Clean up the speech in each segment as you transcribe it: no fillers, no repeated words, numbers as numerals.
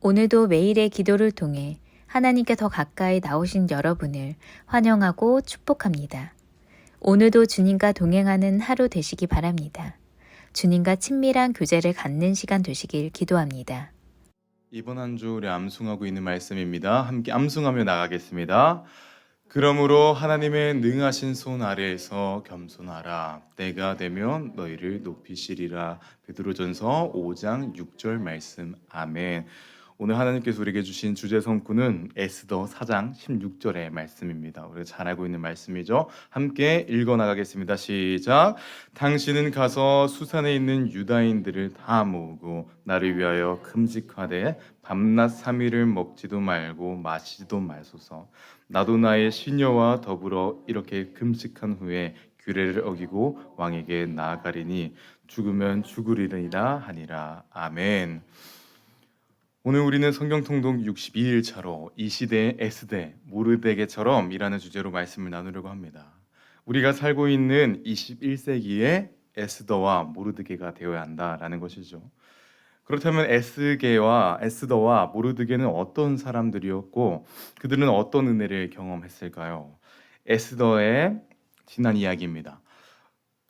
오늘도 매일의 기도를 통해 하나님께 더 가까이 나오신 여러분을 환영하고 축복합니다. 오늘도 주님과 동행하는 하루 되시기 바랍니다. 주님과 친밀한 교제를 갖는 시간 되시길 기도합니다. 이번 한 주 우리 암송하고 있는 말씀입니다. 함께 암송하며 나가겠습니다. 그러므로 하나님의 능하신 손 아래에서 겸손하라. 때가 되면 너희를 높이시리라. 베드로전서 5장 6절 말씀. 아멘. 오늘 하나님께서 우리에게 주신 주제 성구는 에스더 4장 16절의 말씀입니다. 우리가 잘 알고 있는 말씀이죠. 함께 읽어 나가겠습니다. 시작. 당신은 가서 수산에 있는 유다인들을 다 모으고 나를 위하여 금식하되 밤낮 3일을 먹지도 말고 마시지도 마소서. 나도 나의 시녀와 더불어 이렇게 금식한 후에 규례를 어기고 왕에게 나아가리니 죽으면 죽으리라 하니라. 아멘. 오늘 우리는 성경 통독 62일 차로 이 시대의 에스대 모르드게처럼 이라는 주제로 말씀을 나누려고 합니다. 우리가 살고 있는 21세기에 에스더와 모르드게가 되어야 한다라는 것이죠. 그렇다면 에스더와 모르드게는 어떤 사람들이었고 그들은 어떤 은혜를 경험했을까요? 에스더의 지난 이야기입니다.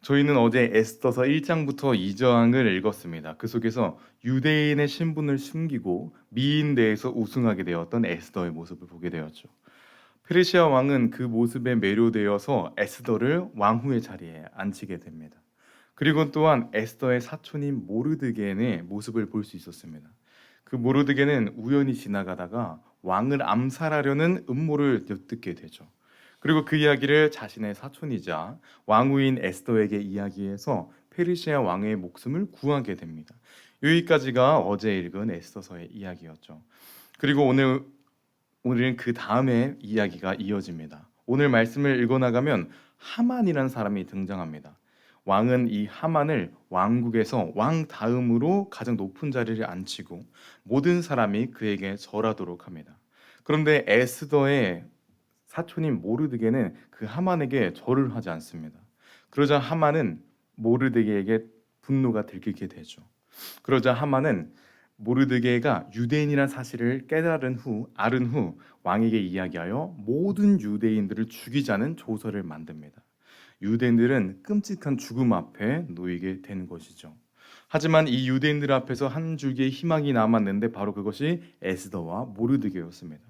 저희는 어제 에스더서 1장부터 2장을 읽었습니다. 그 속에서 유대인의 신분을 숨기고 미인대에서 우승하게 되었던 에스더의 모습을 보게 되었죠. 페르시아 왕은 그 모습에 매료되어서 에스더를 왕후의 자리에 앉히게 됩니다. 그리고 또한 에스더의 사촌인 모르드게의 모습을 볼 수 있었습니다. 그 모르드게는 우연히 지나가다가 왕을 암살하려는 음모를 엿듣게 되죠. 그리고 그 이야기를 자신의 사촌이자 왕후인 에스더에게 이야기해서 페르시아 왕의 목숨을 구하게 됩니다. 여기까지가 어제 읽은 에스더서의 이야기였죠. 그리고 오늘은 그 다음에 이야기가 이어집니다. 오늘 말씀을 읽어나가면 하만이라는 사람이 등장합니다. 왕은 이 하만을 왕국에서 왕 다음으로 가장 높은 자리를 앉히고 모든 사람이 그에게 절하도록 합니다. 그런데 에스더의 사촌인 모르드게는 그 하만에게 절을 하지 않습니다. 그러자 하만은 모르드게에게 분노가 들끓게 되죠. 그러자 하만은 모르드게가 유대인이라는 사실을 알은 후 왕에게 이야기하여 모든 유대인들을 죽이자는 조서를 만듭니다. 유대인들은 끔찍한 죽음 앞에 놓이게 된 것이죠. 하지만 이 유대인들 앞에서 한 줄기의 희망이 남았는데 바로 그것이 에스더와 모르드게였습니다.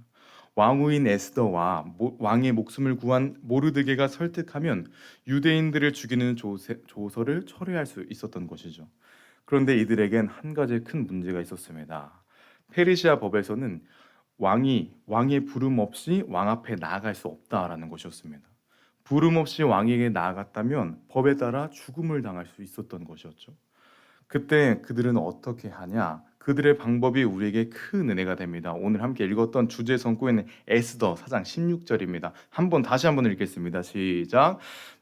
왕후인 에스더와 왕의 목숨을 구한 모르드게가 설득하면 유대인들을 죽이는 조서를 철회할 수 있었던 것이죠. 그런데 이들에겐 한 가지 큰 문제가 있었습니다. 페르시아 법에서는 왕의 부름 없이 왕 앞에 나아갈 수 없다라는 것이었습니다. 부름 없이 왕에게 나아갔다면 법에 따라 죽음을 당할 수 있었던 것이었죠. 그때 그들은 어떻게 하냐? 그들의 방법이 우리에게 큰 은혜가 됩니다. 오늘 함께 읽었던 주제 성구에는 에스더 4장 16절입니다. 다시 한번 읽겠습니다. 시작.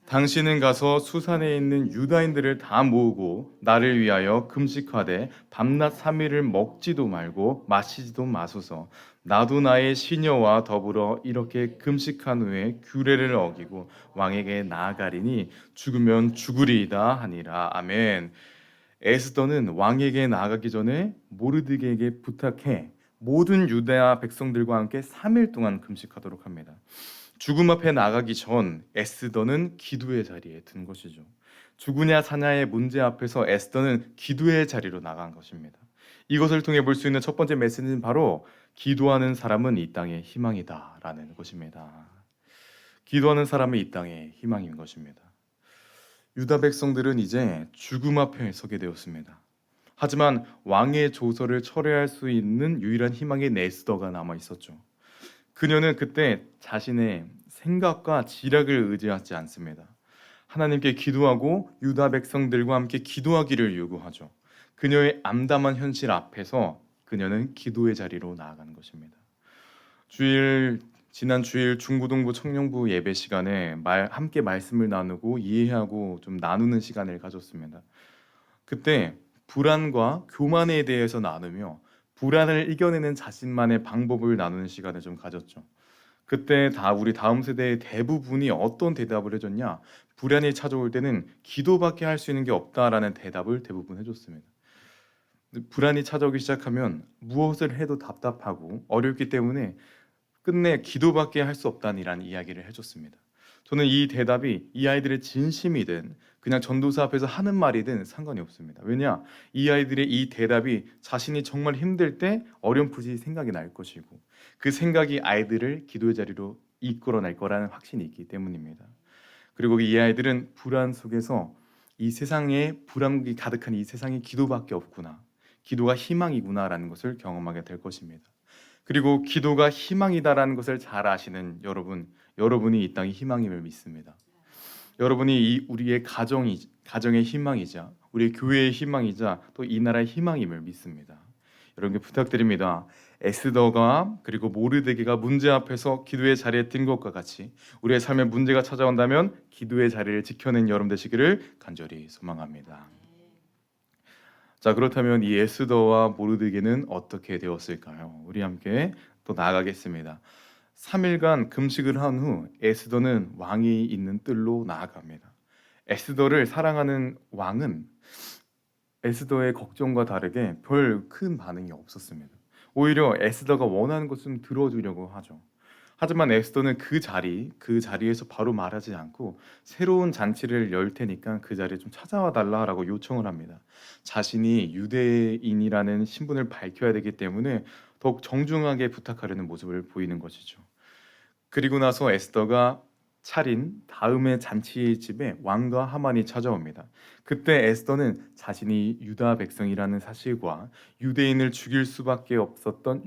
당신은 가서 수산에 있는 유다인들을 다 모으고 나를 위하여 금식하되 밤낮 3일을 먹지도 말고 마시지도 마소서. 나도 나의 시녀와 더불어 이렇게 금식한 후에 규례를 어기고 왕에게 나아가리니 죽으면 죽으리이다 하니라. 아멘. 에스더는 왕에게 나아가기 전에 모르드게에게 부탁해 모든 유대아 백성들과 함께 3일 동안 금식하도록 합니다. 죽음 앞에 나가기 전 에스더는 기도의 자리에 든 것이죠. 죽으냐 사냐의 문제 앞에서 에스더는 기도의 자리로 나간 것입니다. 이것을 통해 볼 수 있는 첫 번째 메시지는 바로 기도하는 사람은 이 땅에 희망이다라는 것입니다. 기도하는 사람은 이 땅에 희망인 것입니다. 유다 백성들은 이제 죽음 앞에 서게 되었습니다. 하지만 왕의 조서를 철회할 수 있는 유일한 희망인 에스더가 남아 있었죠. 그녀는 그때 자신의 생각과 지략을 의지하지 않습니다. 하나님께 기도하고 유다 백성들과 함께 기도하기를 요구하죠. 그녀의 암담한 현실 앞에서 그녀는 기도의 자리로 나아간 것입니다. 지난 주일 중고등부 청년부 예배 시간에 함께 말씀을 나누고 이해하고 좀 나누는 시간을 가졌습니다. 그때 불안과 교만에 대해서 나누며 불안을 이겨내는 자신만의 방법을 나누는 시간을 좀 가졌죠. 그때 우리 다음 세대의 대부분이 어떤 대답을 해줬냐? 불안이 찾아올 때는 기도밖에 할 수 있는 게 없다라는 대답을 대부분 해줬습니다. 불안이 찾아오기 시작하면 무엇을 해도 답답하고 어렵기 때문에 끝내 기도밖에 할 수 없다니라는 이야기를 해줬습니다. 저는 이 대답이 이 아이들의 진심이든 그냥 전도사 앞에서 하는 말이든 상관이 없습니다. 왜냐? 이 아이들의 이 대답이 자신이 정말 힘들 때 어렴풋이 생각이 날 것이고 그 생각이 아이들을 기도의 자리로 이끌어낼 거라는 확신이 있기 때문입니다. 그리고 이 아이들은 불안 속에서 이 세상에 불안이 가득한 이 세상에 기도밖에 없구나. 기도가 희망이구나라는 것을 경험하게 될 것입니다. 그리고 기도가 희망이다라는 것을 잘 아시는 여러분이 이 땅의 희망임을 믿습니다. 여러분이 우리의 가정의 희망이자 우리 교회의 희망이자 또 이 나라의 희망임을 믿습니다. 여러분께 부탁드립니다. 에스더가 그리고 모르드게가 문제 앞에서 기도의 자리에 든 것과 같이 우리의 삶에 문제가 찾아온다면 기도의 자리를 지켜낸 여러분 되시기를 간절히 소망합니다. 자, 그렇다면 이 에스더와 모르드게는 어떻게 되었을까요? 우리 함께 또 나아가겠습니다. 3일간 금식을 한 후 에스더는 왕이 있는 뜰로 나아갑니다. 에스더를 사랑하는 왕은 에스더의 걱정과 다르게 별 큰 반응이 없었습니다. 오히려 에스더가 원하는 것은 들어주려고 하죠. 하지만 에스더는 그 자리에서 바로 말하지 않고 새로운 잔치를 열 테니까 그 자리에 좀 찾아와 달라라고 요청을 합니다. 자신이 유대인이라는 신분을 밝혀야 되기 때문에 더욱 정중하게 부탁하려는 모습을 보이는 것이죠. 그리고 나서 에스더가 차린 다음의 잔치집에 왕과 하만이 찾아옵니다. 그때 에스더는 자신이 유다 백성이라는 사실과 유대인을 죽일 수밖에 없었던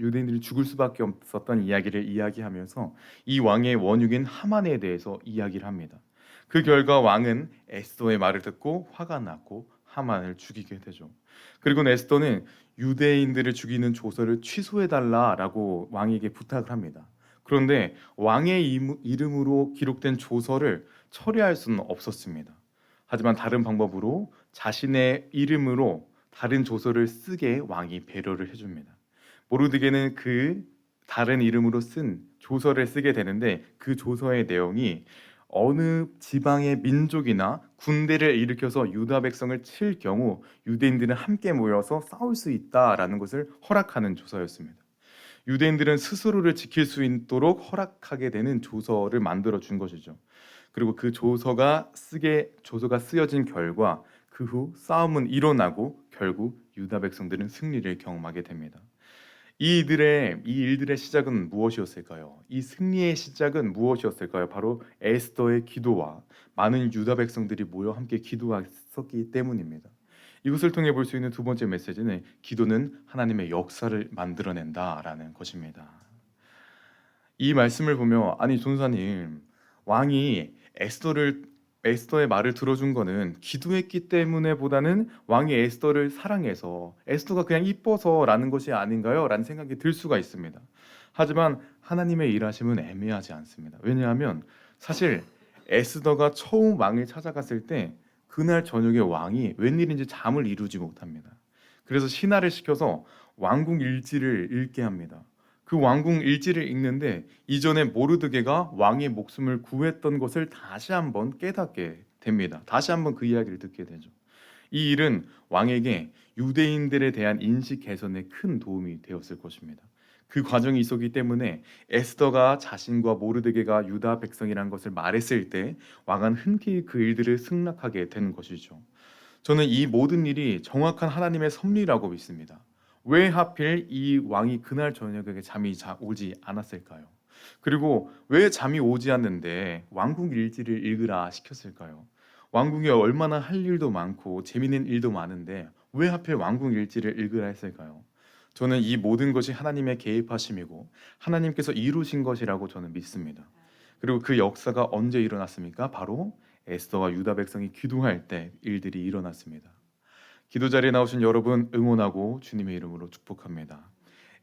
이야기를 이야기하면서 이 왕의 원흉인 하만에 대해서 이야기를 합니다. 그 결과 왕은 에스더의 말을 듣고 화가 났고 하만을 죽이게 되죠. 그리고 에스더는 유대인들을 죽이는 조서를 취소해달라라고 왕에게 부탁을 합니다. 그런데 왕의 이름으로 기록된 조서를 처리할 수는 없었습니다. 하지만 다른 방법으로 자신의 이름으로 다른 조서를 쓰게 왕이 배려를 해줍니다. 모르드게는 그 다른 이름으로 쓴 조서를 쓰게 되는데 그 조서의 내용이 어느 지방의 민족이나 군대를 일으켜서 유다 백성을 칠 경우 유대인들은 함께 모여서 싸울 수 있다라는 것을 허락하는 조서였습니다. 유대인들은 스스로를 지킬 수 있도록 허락하게 되는 조서를 만들어 준 것이죠. 그리고 그 조서가 쓰여진 결과 그 후 싸움은 일어나고 결국 유다 백성들은 승리를 경험하게 됩니다. 이 일들의 시작은 무엇이었을까요? 이 승리의 시작은 무엇이었을까요? 바로 에스더의 기도와 많은 유다 백성들이 모여 함께 기도했었기 때문입니다. 이것을 통해 볼 수 있는 두 번째 메시지는 기도는 하나님의 역사를 만들어낸다라는 것입니다. 이 말씀을 보며 아니 전사님 왕이 에스더의 말을 들어준 거는 기도했기 때문에 보다는 왕이 에스더를 사랑해서 에스더가 그냥 이뻐서라는 것이 아닌가요? 라는 생각이 들 수가 있습니다. 하지만 하나님의 일하심은 애매하지 않습니다. 왜냐하면 사실 에스더가 처음 왕을 찾아갔을 때 그날 저녁에 왕이 웬일인지 잠을 이루지 못합니다. 그래서 신하를 시켜서 왕궁 일지를 읽게 합니다. 그 왕궁 일지를 읽는데 이전에 모르드게가 왕의 목숨을 구했던 것을 다시 한번 깨닫게 됩니다. 다시 한번 그 이야기를 듣게 되죠. 이 일은 왕에게 유대인들에 대한 인식 개선에 큰 도움이 되었을 것입니다. 그 과정이 있었기 때문에 에스더가 자신과 모르드게가 유다 백성이라는 것을 말했을 때 왕은 흔쾌히 그 일들을 승낙하게 되는 것이죠. 저는 이 모든 일이 정확한 하나님의 섭리라고 믿습니다. 왜 하필 이 왕이 그날 저녁에 잠이 오지 않았을까요? 그리고 왜 잠이 오지 않는데 왕궁 일지를 읽으라 시켰을까요? 왕궁에 얼마나 할 일도 많고 재미있는 일도 많은데 왜 하필 왕궁 일지를 읽으라 했을까요? 저는 이 모든 것이 하나님의 개입하심이고 하나님께서 이루신 것이라고 저는 믿습니다. 그리고 그 역사가 언제 일어났습니까? 바로 에스더와 유다 백성이 기도할 때 일들이 일어났습니다. 기도 자리에 나오신 여러분 응원하고 주님의 이름으로 축복합니다.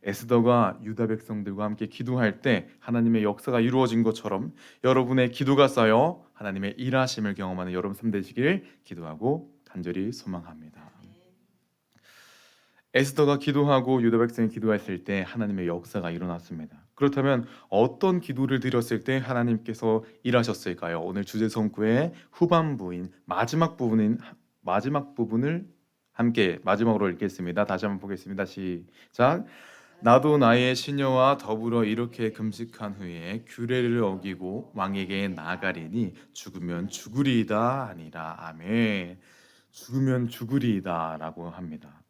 에스더가 유다 백성들과 함께 기도할 때 하나님의 역사가 이루어진 것처럼 여러분의 기도가 쌓여 하나님의 일하심을 경험하는 여러분 삶 되시길 기도하고 간절히 소망합니다. 에스더가 기도하고 유다 백성이 기도했을 때 하나님의 역사가 일어났습니다. 그렇다면 어떤 기도를 드렸을 때 하나님께서 일하셨을까요? 오늘 주제 성구의 후반부인 마지막 부분을 함께 마지막으로 읽겠습니다. 다시 한번 보겠습니다. 시작. 나도 나의 시녀와 더불어 이렇게 금식한 후에 규례를 어기고 왕에게 나아가리니 죽으면 죽으리이다 아니라. 아멘. 죽으면 죽으리이다라고 합니다.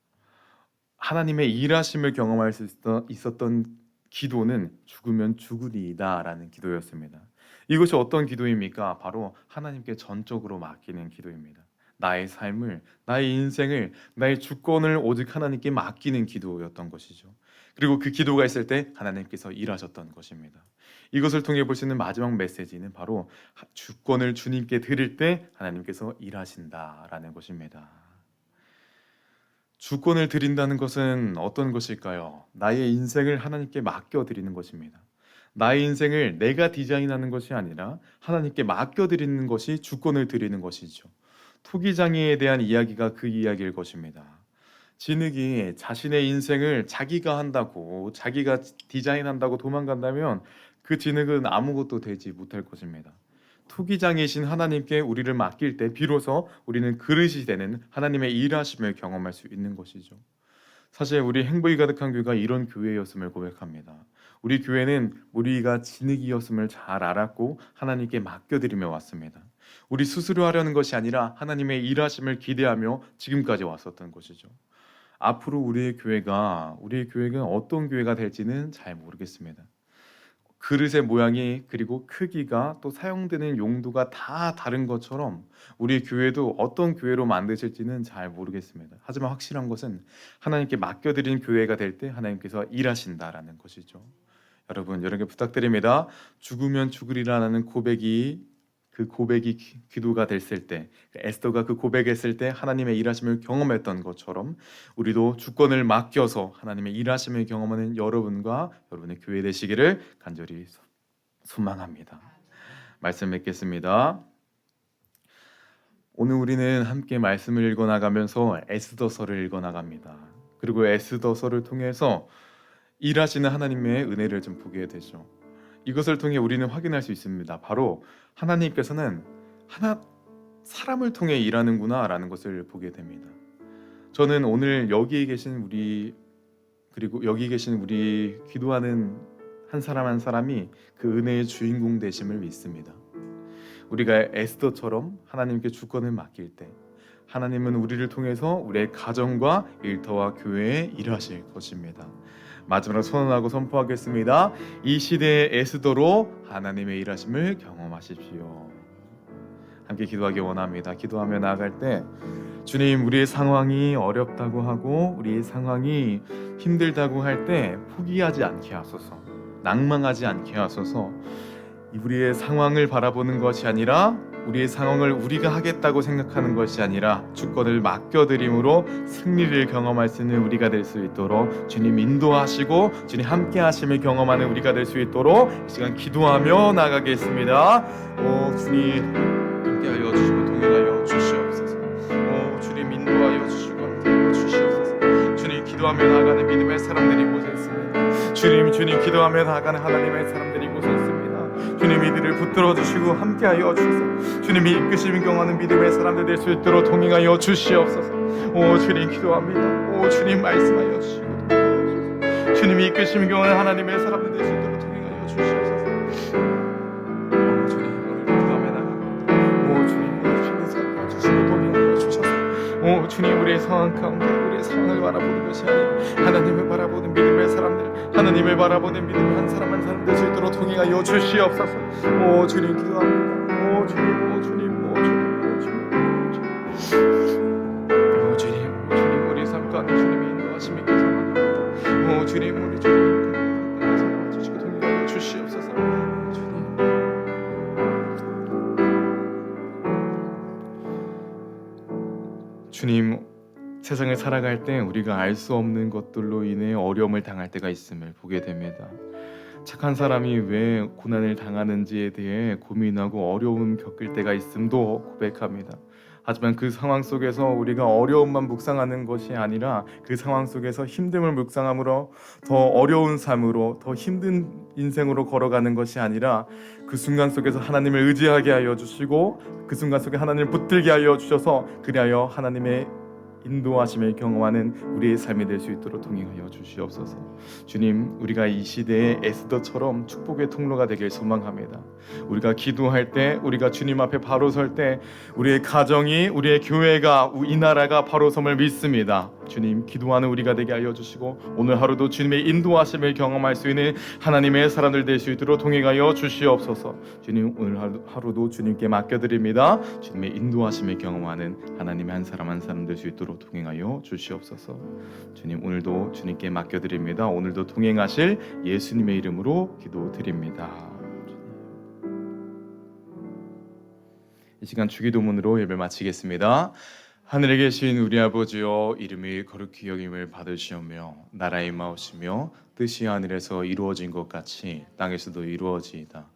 하나님의 일하심을 경험할 수 있었던 기도는 죽으면 죽으리이다라는 기도였습니다. 이것이 어떤 기도입니까? 바로 하나님께 전적으로 맡기는 기도입니다. 나의 삶을, 나의 인생을, 나의 주권을 오직 하나님께 맡기는 기도였던 것이죠. 그리고 그 기도가 있을 때 하나님께서 일하셨던 것입니다. 이것을 통해 볼 수 있는 마지막 메시지는 바로 주권을 주님께 드릴 때 하나님께서 일하신다라는 것입니다. 주권을 드린다는 것은 어떤 것일까요? 나의 인생을 하나님께 맡겨드리는 것입니다. 나의 인생을 내가 디자인하는 것이 아니라 하나님께 맡겨드리는 것이 주권을 드리는 것이죠. 토기장애에 대한 이야기가 그 이야기일 것입니다. 진흙이 자신의 인생을 자기가 한다고, 자기가 디자인한다고 도망간다면 그 진흙은 아무것도 되지 못할 것입니다. 토기장이신 하나님께 우리를 맡길 때 비로소 우리는 그릇이 되는 하나님의 일하심을 경험할 수 있는 것이죠. 사실 우리 행복이 가득한 교회가 이런 교회였음을 고백합니다. 우리 교회는 우리가 진흙이었음을 잘 알았고 하나님께 맡겨드리며 왔습니다. 우리 스스로 하려는 것이 아니라 하나님의 일하심을 기대하며 지금까지 왔었던 것이죠. 앞으로 우리의 교회가 어떤 교회가 될지는 잘 모르겠습니다. 그릇의 모양이 그리고 크기가 또 사용되는 용도가 다 다른 것처럼 우리 교회도 어떤 교회로 만드실지는 잘 모르겠습니다. 하지만 확실한 것은 하나님께 맡겨드린 교회가 될 때 하나님께서 일하신다라는 것이죠. 여러분, 여러분께 부탁드립니다. 죽으면 죽으리라는 그 고백이 기도가 됐을 때, 에스더가 그 고백했을 때 하나님의 일하심을 경험했던 것처럼 우리도 주권을 맡겨서 하나님의 일하심을 경험하는 여러분과 여러분의 교회 되시기를 간절히 소망합니다. 말씀 맺겠습니다. 오늘 우리는 함께 말씀을 읽어나가면서 에스더서를 읽어나갑니다. 그리고 에스더서를 통해서 일하시는 하나님의 은혜를 좀 보게 되죠. 이것을 통해 우리는 확인할 수 있습니다. 바로 하나님께서는 사람을 통해 일하는구나 라는 것을 보게 됩니다. 저는 오늘 여기 계신 우리 기도하는 한 사람 한 사람이 그 은혜의 주인공 되심을 믿습니다. 우리가 에스더처럼 하나님께 주권을 맡길 때 하나님은 우리를 통해서 우리의 가정과 일터와 교회에 일하실 것입니다. 마지막으로 선언하고 선포하겠습니다. 이 시대의 에스더로 하나님의 일하심을 경험하십시오. 함께 기도하기 원합니다. 기도하며 나아갈 때 주님, 우리의 상황이 어렵다고 하고 우리의 상황이 힘들다고 할 때 포기하지 않게 하소서. 낭망하지 않게 하소서. 우리의 상황을 바라보는 것이 아니라 우리의 상황을 우리가 하겠다고 생각하는 것이 아니라 주권을 맡겨드림으로 승리를 경험할 수 있는 우리가 될 수 있도록 주님 인도하시고 주님 함께 하심을 경험하는 우리가 될 수 있도록 이 시간 기도하며 나가겠습니다. 주님 함께하여 주시고 동행하여 주시옵소서. 주님 인도하여 주시고 함께하여 주시옵소서. 주님 기도하며 나가는 믿음의 사람들이 곳에 있습니다. 주님 기도하며 나가는 하나님의 사람들이 곳에 있습니다. 주님 이들을 붙들어 주시고 함께하여 주소서. 주님이 이끄시는 경험하는 믿음의 사람들 될 수 있도록 동행하여 주시옵소서. 주님 기도합니다. 주님 말씀하여 주시고 주님이 이끄시는 경험하는 하나님의 사람들 될 수 있도록 동행하여 주시옵소서. 주님 오늘 기도하며 나갑니다. 주님 주시는 사람 주시고 동행하여 주셔서 주님 우리의 상황 가운데 우리의 상황을 바라보는 것이 아니라 하나님을 바라보는 믿음의 사람들, 하나님을 바라보는 믿음의 한 사람 한 사람 될 수 있도록 동행하여 주시옵소서. 주님 기도합니다. 주님 우리 삶 가운데 주님의 인도하심이 기사합니다. 주님 우리 주님 주시고 동행하여 주시옵소서. 주님 세상을 살아갈 때 우리가 알 수 없는 것들로 인해 어려움을 당할 때가 있음을 보게 됩니다. 착한 사람이 왜 고난을 당하는지에 대해 고민하고 어려움 겪을 때가 있음도 고백합니다. 하지만 그 상황 속에서 우리가 어려움만 묵상하는 것이 아니라 그 상황 속에서 힘듦을 묵상함으로 더 어려운 삶으로 더 힘든 인생으로 걸어가는 것이 아니라 그 순간 속에서 하나님을 의지하게 하여 주시고 그 순간 속에 하나님을 붙들게 하여 주셔서 그리하여 하나님의 인도하심을 경험하는 우리의 삶이 될 수 있도록 동행하여 주시옵소서. 주님, 우리가 이 시대의 에스더처럼 축복의 통로가 되길 소망합니다. 우리가 기도할 때, 우리가 주님 앞에 바로 설 때 우리의 가정이, 우리의 교회가, 이 나라가 바로 섬을 믿습니다. 주님, 기도하는 우리가 되게 하여 주시고 오늘 하루도 주님의 인도하심을 경험할 수 있는 하나님의 사람들 될 수 있도록 동행하여 주시옵소서. 주님, 오늘 하루도 주님께 맡겨드립니다. 주님의 인도하심을 경험하는 하나님의 한 사람 한 사람 될 수 있도록 동행하여 주시옵소서. 주님, 오늘도 주님께 맡겨드립니다. 오늘도 동행하실 예수님의 이름으로 기도드립니다. 이 시간 주기도문으로 예배 마치겠습니다. 하늘에 계신 우리 아버지여, 이름이 거룩히 여김을 받으시오며 나라의 마오시며 뜻이 하늘에서 이루어진 것 같이 땅에서도 이루어지이다.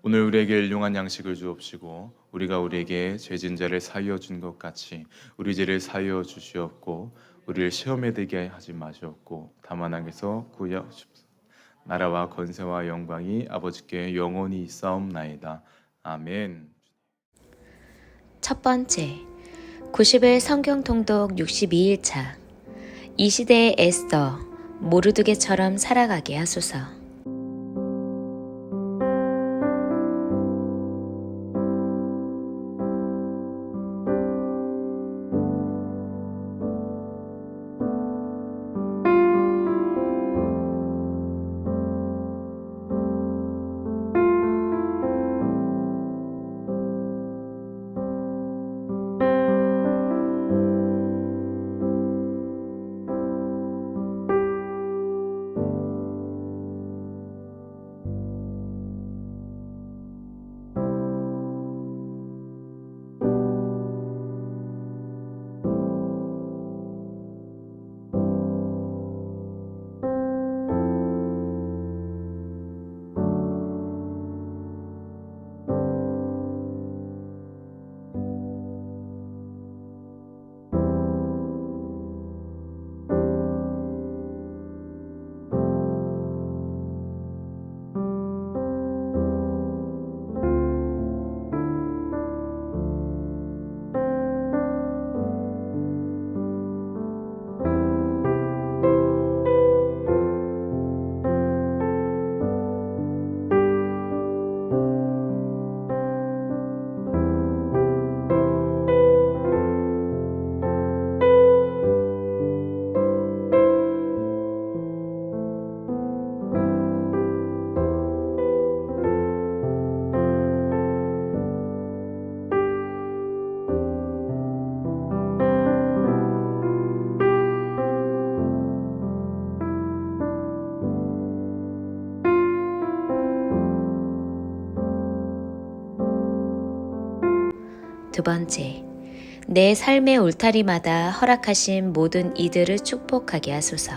오늘 우리에게 일용할 양식을 주옵시고 우리가 우리에게 죄진 자를 사하여 준 것 같이 우리 죄를 사하여 주시옵고 우리를 시험에 들게 하지 마시옵고 다만 악에서 구하여 주옵소서. 나라와 권세와 영광이 아버지께 영원히 있사옵나이다. 아멘. 첫 번째, 90일 성경 통독 62일차. 이 시대의 에스더, 모르드게처럼 살아가게 하소서. 두 번째, 내 삶의 울타리마다 허락하신 모든 이들을 축복하게 하소서.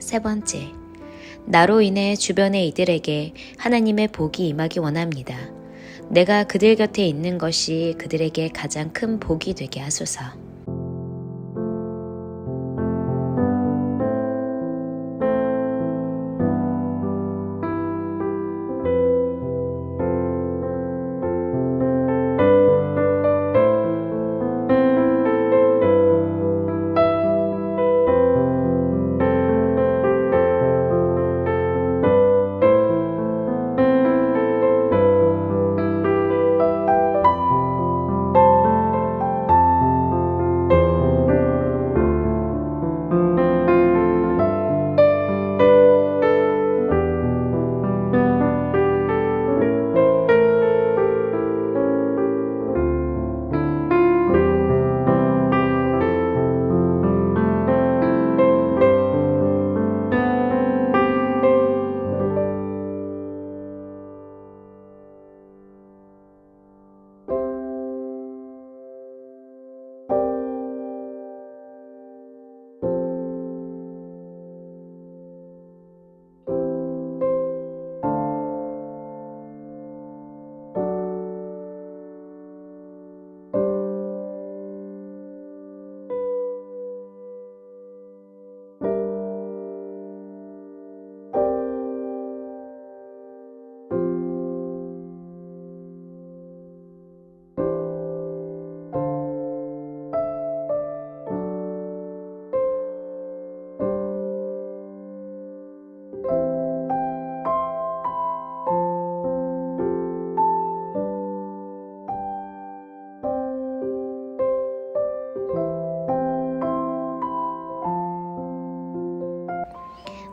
세 번째, 나로 인해 주변의 이들에게 하나님의 복이 임하기 원합니다. 내가 그들 곁에 있는 것이 그들에게 가장 큰 복이 되게 하소서.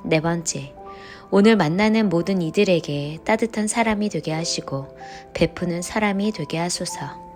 네 번째, 오늘 만나는 모든 이들에게 따뜻한 사람이 되게 하시고 베푸는 사람이 되게 하소서.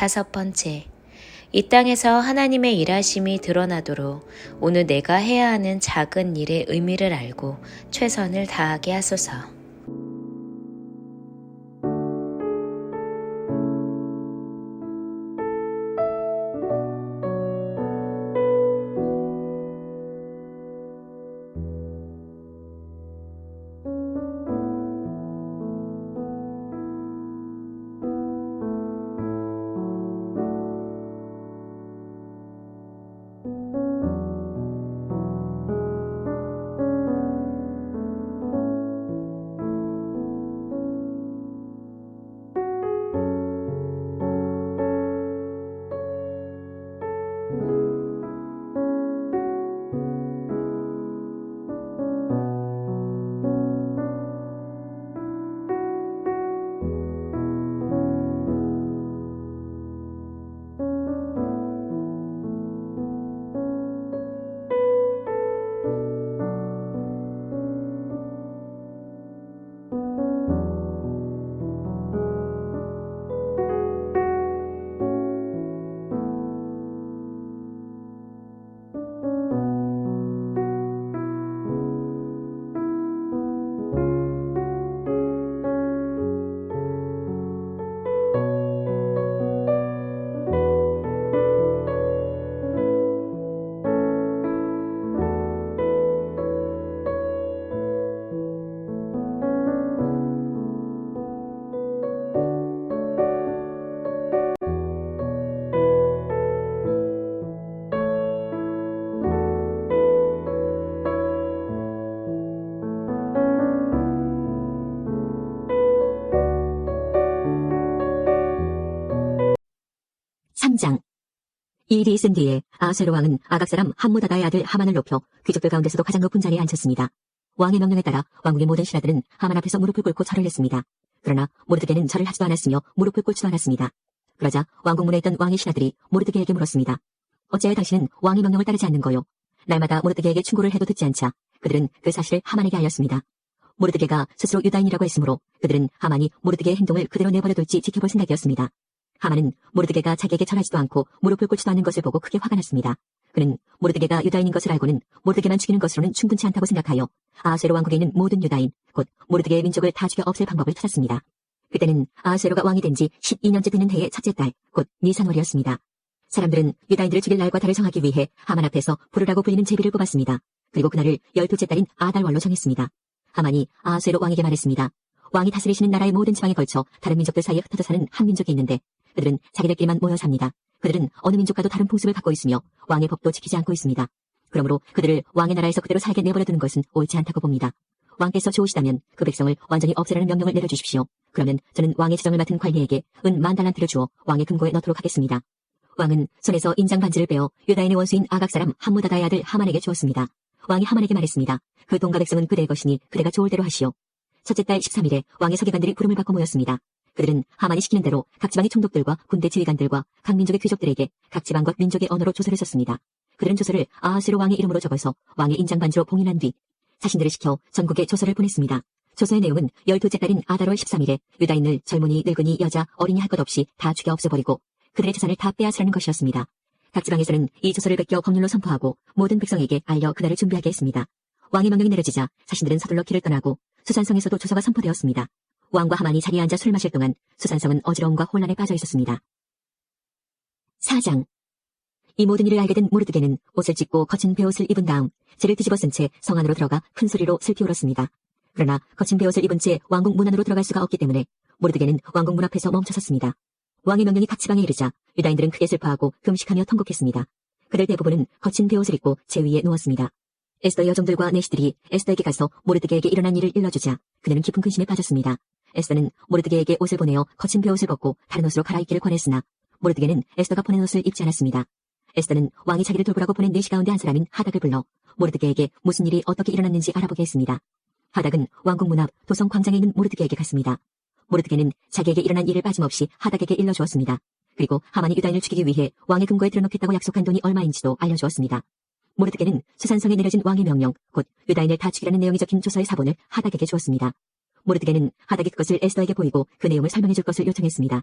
다섯 번째, 이 땅에서 하나님의 일하심이 드러나도록 오늘 내가 해야 하는 작은 일의 의미를 알고 최선을 다하게 하소서. 3장. 이 일이 있은 뒤에 아하수에로 왕은 아각 사람 함무다다의 아들 하만을 높여 귀족들 가운데서도 가장 높은 자리에 앉혔습니다. 왕의 명령에 따라 왕국의 모든 신하들은 하만 앞에서 무릎을 꿇고 절을 했습니다. 그러나 모르드게는 절을 하지도 않았으며 무릎을 꿇지도 않았습니다. 그러자 왕궁문에 있던 왕의 신하들이 모르드게에게 물었습니다. 어찌하여 당신은 왕의 명령을 따르지 않는 거요? 날마다 모르드게에게 충고를 해도 듣지 않자 그들은 그 사실을 하만에게 알렸습니다. 모르드게가 스스로 유다인이라고 했으므로 그들은 하만이 모르드게의 행동을 그대로 내버려둘지 지켜볼 생각이었습니다. 하만은 모르드게가 자기에게 절하지도 않고 무릎을 꿇지도 않는 것을 보고 크게 화가 났습니다. 그는 모르드게가 유다인인 것을 알고는 모르드게만 죽이는 것으로는 충분치 않다고 생각하여 아하수에로 왕국에 있는 모든 유다인, 곧 모르드게의 민족을 다 죽여 없앨 방법을 찾았습니다. 그때는 아하수에로가 왕이 된 지 12년째 되는 해의 첫째 달, 곧 니산월이었습니다. 사람들은 유다인들을 죽일 날과 달을 정하기 위해 하만 앞에서 불이라고 불리는 제비를 뽑았습니다. 그리고 그날을 12째 달인 아달월로 정했습니다. 하만이 아하수에로 왕에게 말했습니다. 왕이 다스리시는 나라의 모든 지방에 걸쳐 다른 민족들 사이에 흩어져 사는 한 민족이 있는데 그들은 자기들끼리만 모여 삽니다. 그들은 어느 민족과도 다른 풍습을 갖고 있으며 왕의 법도 지키지 않고 있습니다. 그러므로 그들을 왕의 나라에서 그대로 살게 내버려두는 것은 옳지 않다고 봅니다. 왕께서 좋으시다면 그 백성을 완전히 없애라는 명령을 내려주십시오. 그러면 저는 왕의 지정을 맡은 관리에게 은 10,000달란트를 주어 왕의 금고에 넣도록 하겠습니다. 왕은 손에서 인장 반지를 빼어 유다인의 원수인 아각 사람 함무다다의 아들 하만에게 주었습니다. 왕이 하만에게 말했습니다. 그 돈과 백성은 그대의 것이니 그대가 좋을 대로 하시오. 첫째 달 13일에 왕의 서기관들이 부름을 받고 모였습니다. 그들은 하만이 시키는 대로 각 지방의 총독들과 군대 지휘관들과 각 민족의 귀족들에게 각 지방과 민족의 언어로 조서를 썼습니다. 그들은 조서를 아하수에로 왕의 이름으로 적어서 왕의 인장 반지로 봉인한 뒤 사신들을 시켜 전국에 조서를 보냈습니다. 조서의 내용은 12째 달인 아달월 13일에 유다인을 젊은이, 늙은이, 여자, 어린이 할 것 없이 다 죽여 없애버리고 그들의 재산을 다 빼앗으라는 것이었습니다. 각 지방에서는 이 조서를 베껴 법률로 선포하고 모든 백성에게 알려 그날을 준비하게 했습니다. 왕의 명령이 내려지자 사신들은 서둘러 길을 떠나고 수산성에서도 조서가 선포되었습니다. 왕과 하만이 자리에 앉아 술 마실 동안 수산성은 어지러움과 혼란에 빠져 있었습니다. 4장. 이 모든 일을 알게 된 모르드게는 옷을 찢고 거친 베옷을 입은 다음 재를 뒤집어 쓴 채 성 안으로 들어가 큰 소리로 슬피 울었습니다. 그러나 거친 베옷을 입은 채 왕궁 문 안으로 들어갈 수가 없기 때문에 모르드게는 왕궁 문 앞에서 멈춰 섰습니다. 왕의 명령이 각 지방에 이르자 유다인들은 크게 슬퍼하고 금식하며 통곡했습니다. 그들 대부분은 거친 베옷을 입고 제 위에 누웠습니다. 에스더의 여종들과 내시들이 에스더에게 가서 모르드게에게 일어난 일을 일러주자 그들은 깊은 근심에 빠졌습니다. 에스더는 모르드게에게 옷을 보내어 거친 베옷을 벗고 다른 옷으로 갈아입기를 권했으나 모르드게는 에스더가 보낸 옷을 입지 않았습니다. 에스더는 왕이 자기를 돌보라고 보낸 내시 가운데 한 사람인 하닥을 불러 모르드게에게 무슨 일이 어떻게 일어났는지 알아보게 했습니다. 하닥은 왕궁 문 앞 도성 광장에 있는 모르드게에게 갔습니다. 모르드게는 자기에게 일어난 일을 빠짐없이 하닥에게 일러주었습니다. 그리고 하만이 유다인을 죽이기 위해 왕의 금고에 들어놓겠다고 약속한 돈이 얼마인지도 알려주었습니다. 모르드게는 수산성에 내려진 왕의 명령, 곧 유다인을 다 죽이라는 내용이 적힌 조서의 사본을 하닥에게 주었습니다. 모르드게는 하닥이 그것을 에스더에게 보이고 그 내용을 설명해 줄 것을 요청했습니다.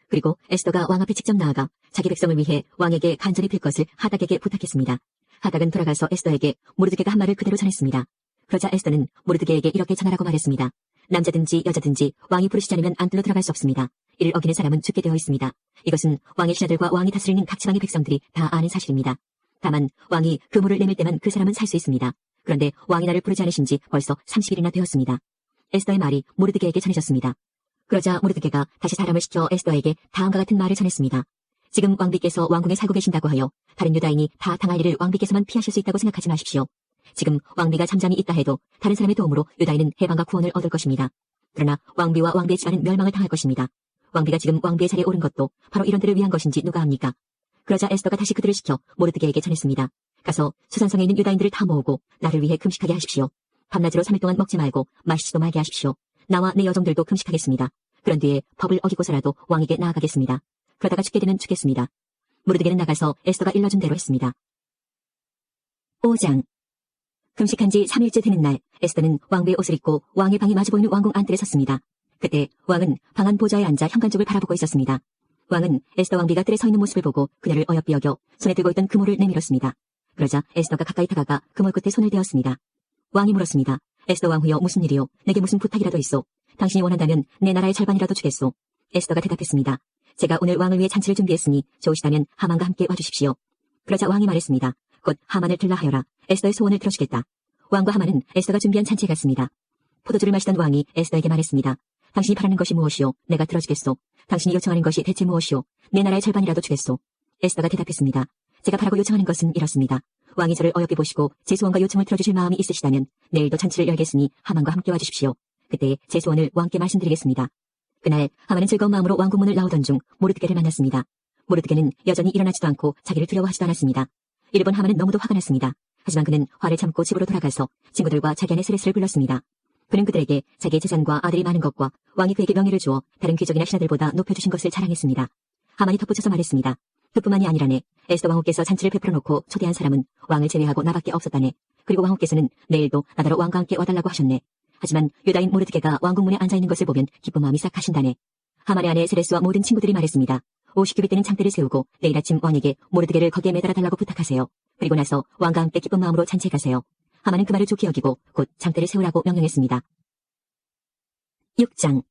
그리고 에스더가 왕 앞에 직접 나아가 자기 백성을 위해 왕에게 간절히 빌 것을 하닥에게 부탁했습니다. 하닥은 돌아가서 에스더에게 모르드게가 한 말을 그대로 전했습니다. 그러자 에스더는 모르드게에게 이렇게 전하라고 말했습니다. 남자든지 여자든지 왕이 부르시지 않으면 안뜰로 들어갈 수 없습니다. 이를 어기는 사람은 죽게 되어 있습니다. 이것은 왕의 신하들과 왕이 다스리는 각 지방의 백성들이 다 아는 사실입니다. 다만 왕이 그물을 내밀 때만 그 사람은 살 수 있습니다. 그런데 왕이 나를 부르지 않으신 지 벌써 30일이나 되었습니다. 에스더의 말이 모르드게에게 전해졌습니다. 그러자 모르드게가 다시 사람을 시켜 에스더에게 다음과 같은 말을 전했습니다. 지금 왕비께서 왕궁에 살고 계신다고 하여 다른 유다인이 다 당할 일을 왕비께서만 피하실 수 있다고 생각하지 마십시오. 지금 왕비가 잠잠히 있다 해도 다른 사람의 도움으로 유다인은 해방과 구원을 얻을 것입니다. 그러나 왕비와 왕비의 집안은 멸망을 당할 것입니다. 왕비가 지금 왕비의 자리에 오른 것도 바로 이런들을 위한 것인지 누가 압니까? 그러자 에스더가 다시 그들을 시켜 모르드게에게 전했습니다. 가서 수산성에 있는 유다인들을 다 모으고 나를 위해 금식하게 하십시오. 밤낮으로 3일 동안 먹지 말고 마시지도 말게 하십시오. 나와 내 여종들도 금식하겠습니다. 그런 뒤에 법을 어기고서라도 왕에게 나아가겠습니다. 그러다가 죽게 되면 죽겠습니다. 모르드게는 나가서 에스더가 일러준 대로 했습니다. 5장. 금식한 지 3일째 되는 날 에스더는 왕비의 옷을 입고 왕의 방이 마주 보이는 왕궁 안뜰에 섰습니다. 그때 왕은 방 안 보좌에 앉아 현관 쪽을 바라보고 있었습니다. 왕은 에스더 왕비가 뜰에 서 있는 모습을 보고 그녀를 어여삐 여겨 손에 들고 있던 그물을 내밀었습니다. 그러자 에스더가 가까이 다가가 그물 끝에 손을 대었습니다. 왕이 물었습니다. 에스더 왕후여 무슨 일이요? 내게 무슨 부탁이라도 있소? 당신이 원한다면 내 나라의 절반이라도 주겠소. 에스더가 대답했습니다. 제가 오늘 왕을 위해 잔치를 준비했으니 좋으시다면 하만과 함께 와주십시오. 그러자 왕이 말했습니다. 곧 하만을 들라 하여라. 에스더의 소원을 들어주겠다. 왕과 하만은 에스더가 준비한 잔치에 갔습니다. 포도주를 마시던 왕이 에스더에게 말했습니다. 당신이 바라는 것이 무엇이오? 내가 들어주겠소. 당신이 요청하는 것이 대체 무엇이오? 내 나라의 절반이라도 주겠소. 에스더가 대답했습니다. 제가 바라고 요청하는 것은 이렇습니다. 왕이 저를 어여삐 보시고 제 소원과 요청을 들어주실 마음이 있으시다면 내일도 잔치를 열겠으니 하만과 함께 와주십시오. 그때 제 소원을 왕께 말씀드리겠습니다. 그날 하만은 즐거운 마음으로 왕궁문을 나오던 중 모르드게를 만났습니다. 모르드게는 여전히 일어나지도 않고 자기를 두려워하지도 않았습니다. 이를 본 하만은 너무도 화가 났습니다. 하지만 그는 화를 참고 집으로 돌아가서 친구들과 자기 아내 스레스를 불렀습니다. 그는 그들에게 자기의 재산과 아들이 많은 것과 왕이 그에게 명예를 주어 다른 귀족이나 신하들보다 높여주신 것을 자랑했습니다. 하만이 덧붙여서 말했습니다. 그뿐만이 아니라네. 에스더 왕후께서 잔치를 베풀어 놓고 초대한 사람은 왕을 제외하고 나밖에 없었다네. 그리고 왕후께서는 내일도 나더러 왕과 함께 와달라고 하셨네. 하지만 유다인 모르드게가 왕궁문에 앉아있는 것을 보면 기쁜 마음이 싹 가신다네. 하만의 아내 세레스와 모든 친구들이 말했습니다. 50규빗 되는 창대를 세우고 내일 아침 왕에게 모르드게를 거기에 매달아 달라고 부탁하세요. 그리고 나서 왕과 함께 기쁜 마음으로 잔치에 가세요. 하만은 그 말을 좋게 여기고 곧 창대를 세우라고 명령했습니다. 6장.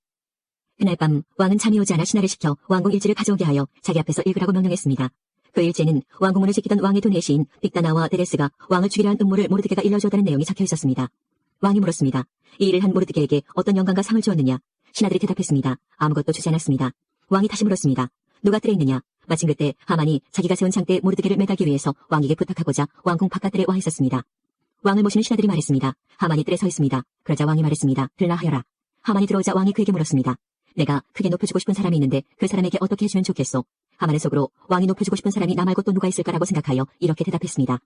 그날 밤 왕은 잠이 오지 않아 신하를 시켜 왕궁 일지를 가져오게 하여 자기 앞에서 읽으라고 명령했습니다. 그 일지에는 왕궁문을 지키던 왕의 두 내시인 빅다나와 데레스가 왕을 죽이려 한 음모를 모르드게가 일러주었다는 내용이 적혀 있었습니다. 왕이 물었습니다. 이 일을 한 모르드게에게 어떤 영광과 상을 주었느냐? 신하들이 대답했습니다. 아무것도 주지 않았습니다. 왕이 다시 물었습니다. 누가 뜰에 있느냐? 마침 그때 하만이 자기가 세운 창대에 모르드게를 매달기 위해서 왕에게 부탁하고자 왕궁 바깥들에 와 있었습니다. 왕을 모시는 신하들이 말했습니다. 하만이 뜰에 서 있습니다. 그러자 왕이 말했습니다. 들라 하여라. 하만이 들어오자 왕이 그에게 물었습니다. 내가 크게 높여주고 싶은 사람이 있는데 그 사람에게 어떻게 해주면 좋겠소? 하만은 속으로 왕이 높여주고 싶은 사람이 나 말고 또 누가 있을까라고 생각하여 이렇게 대답했습니다.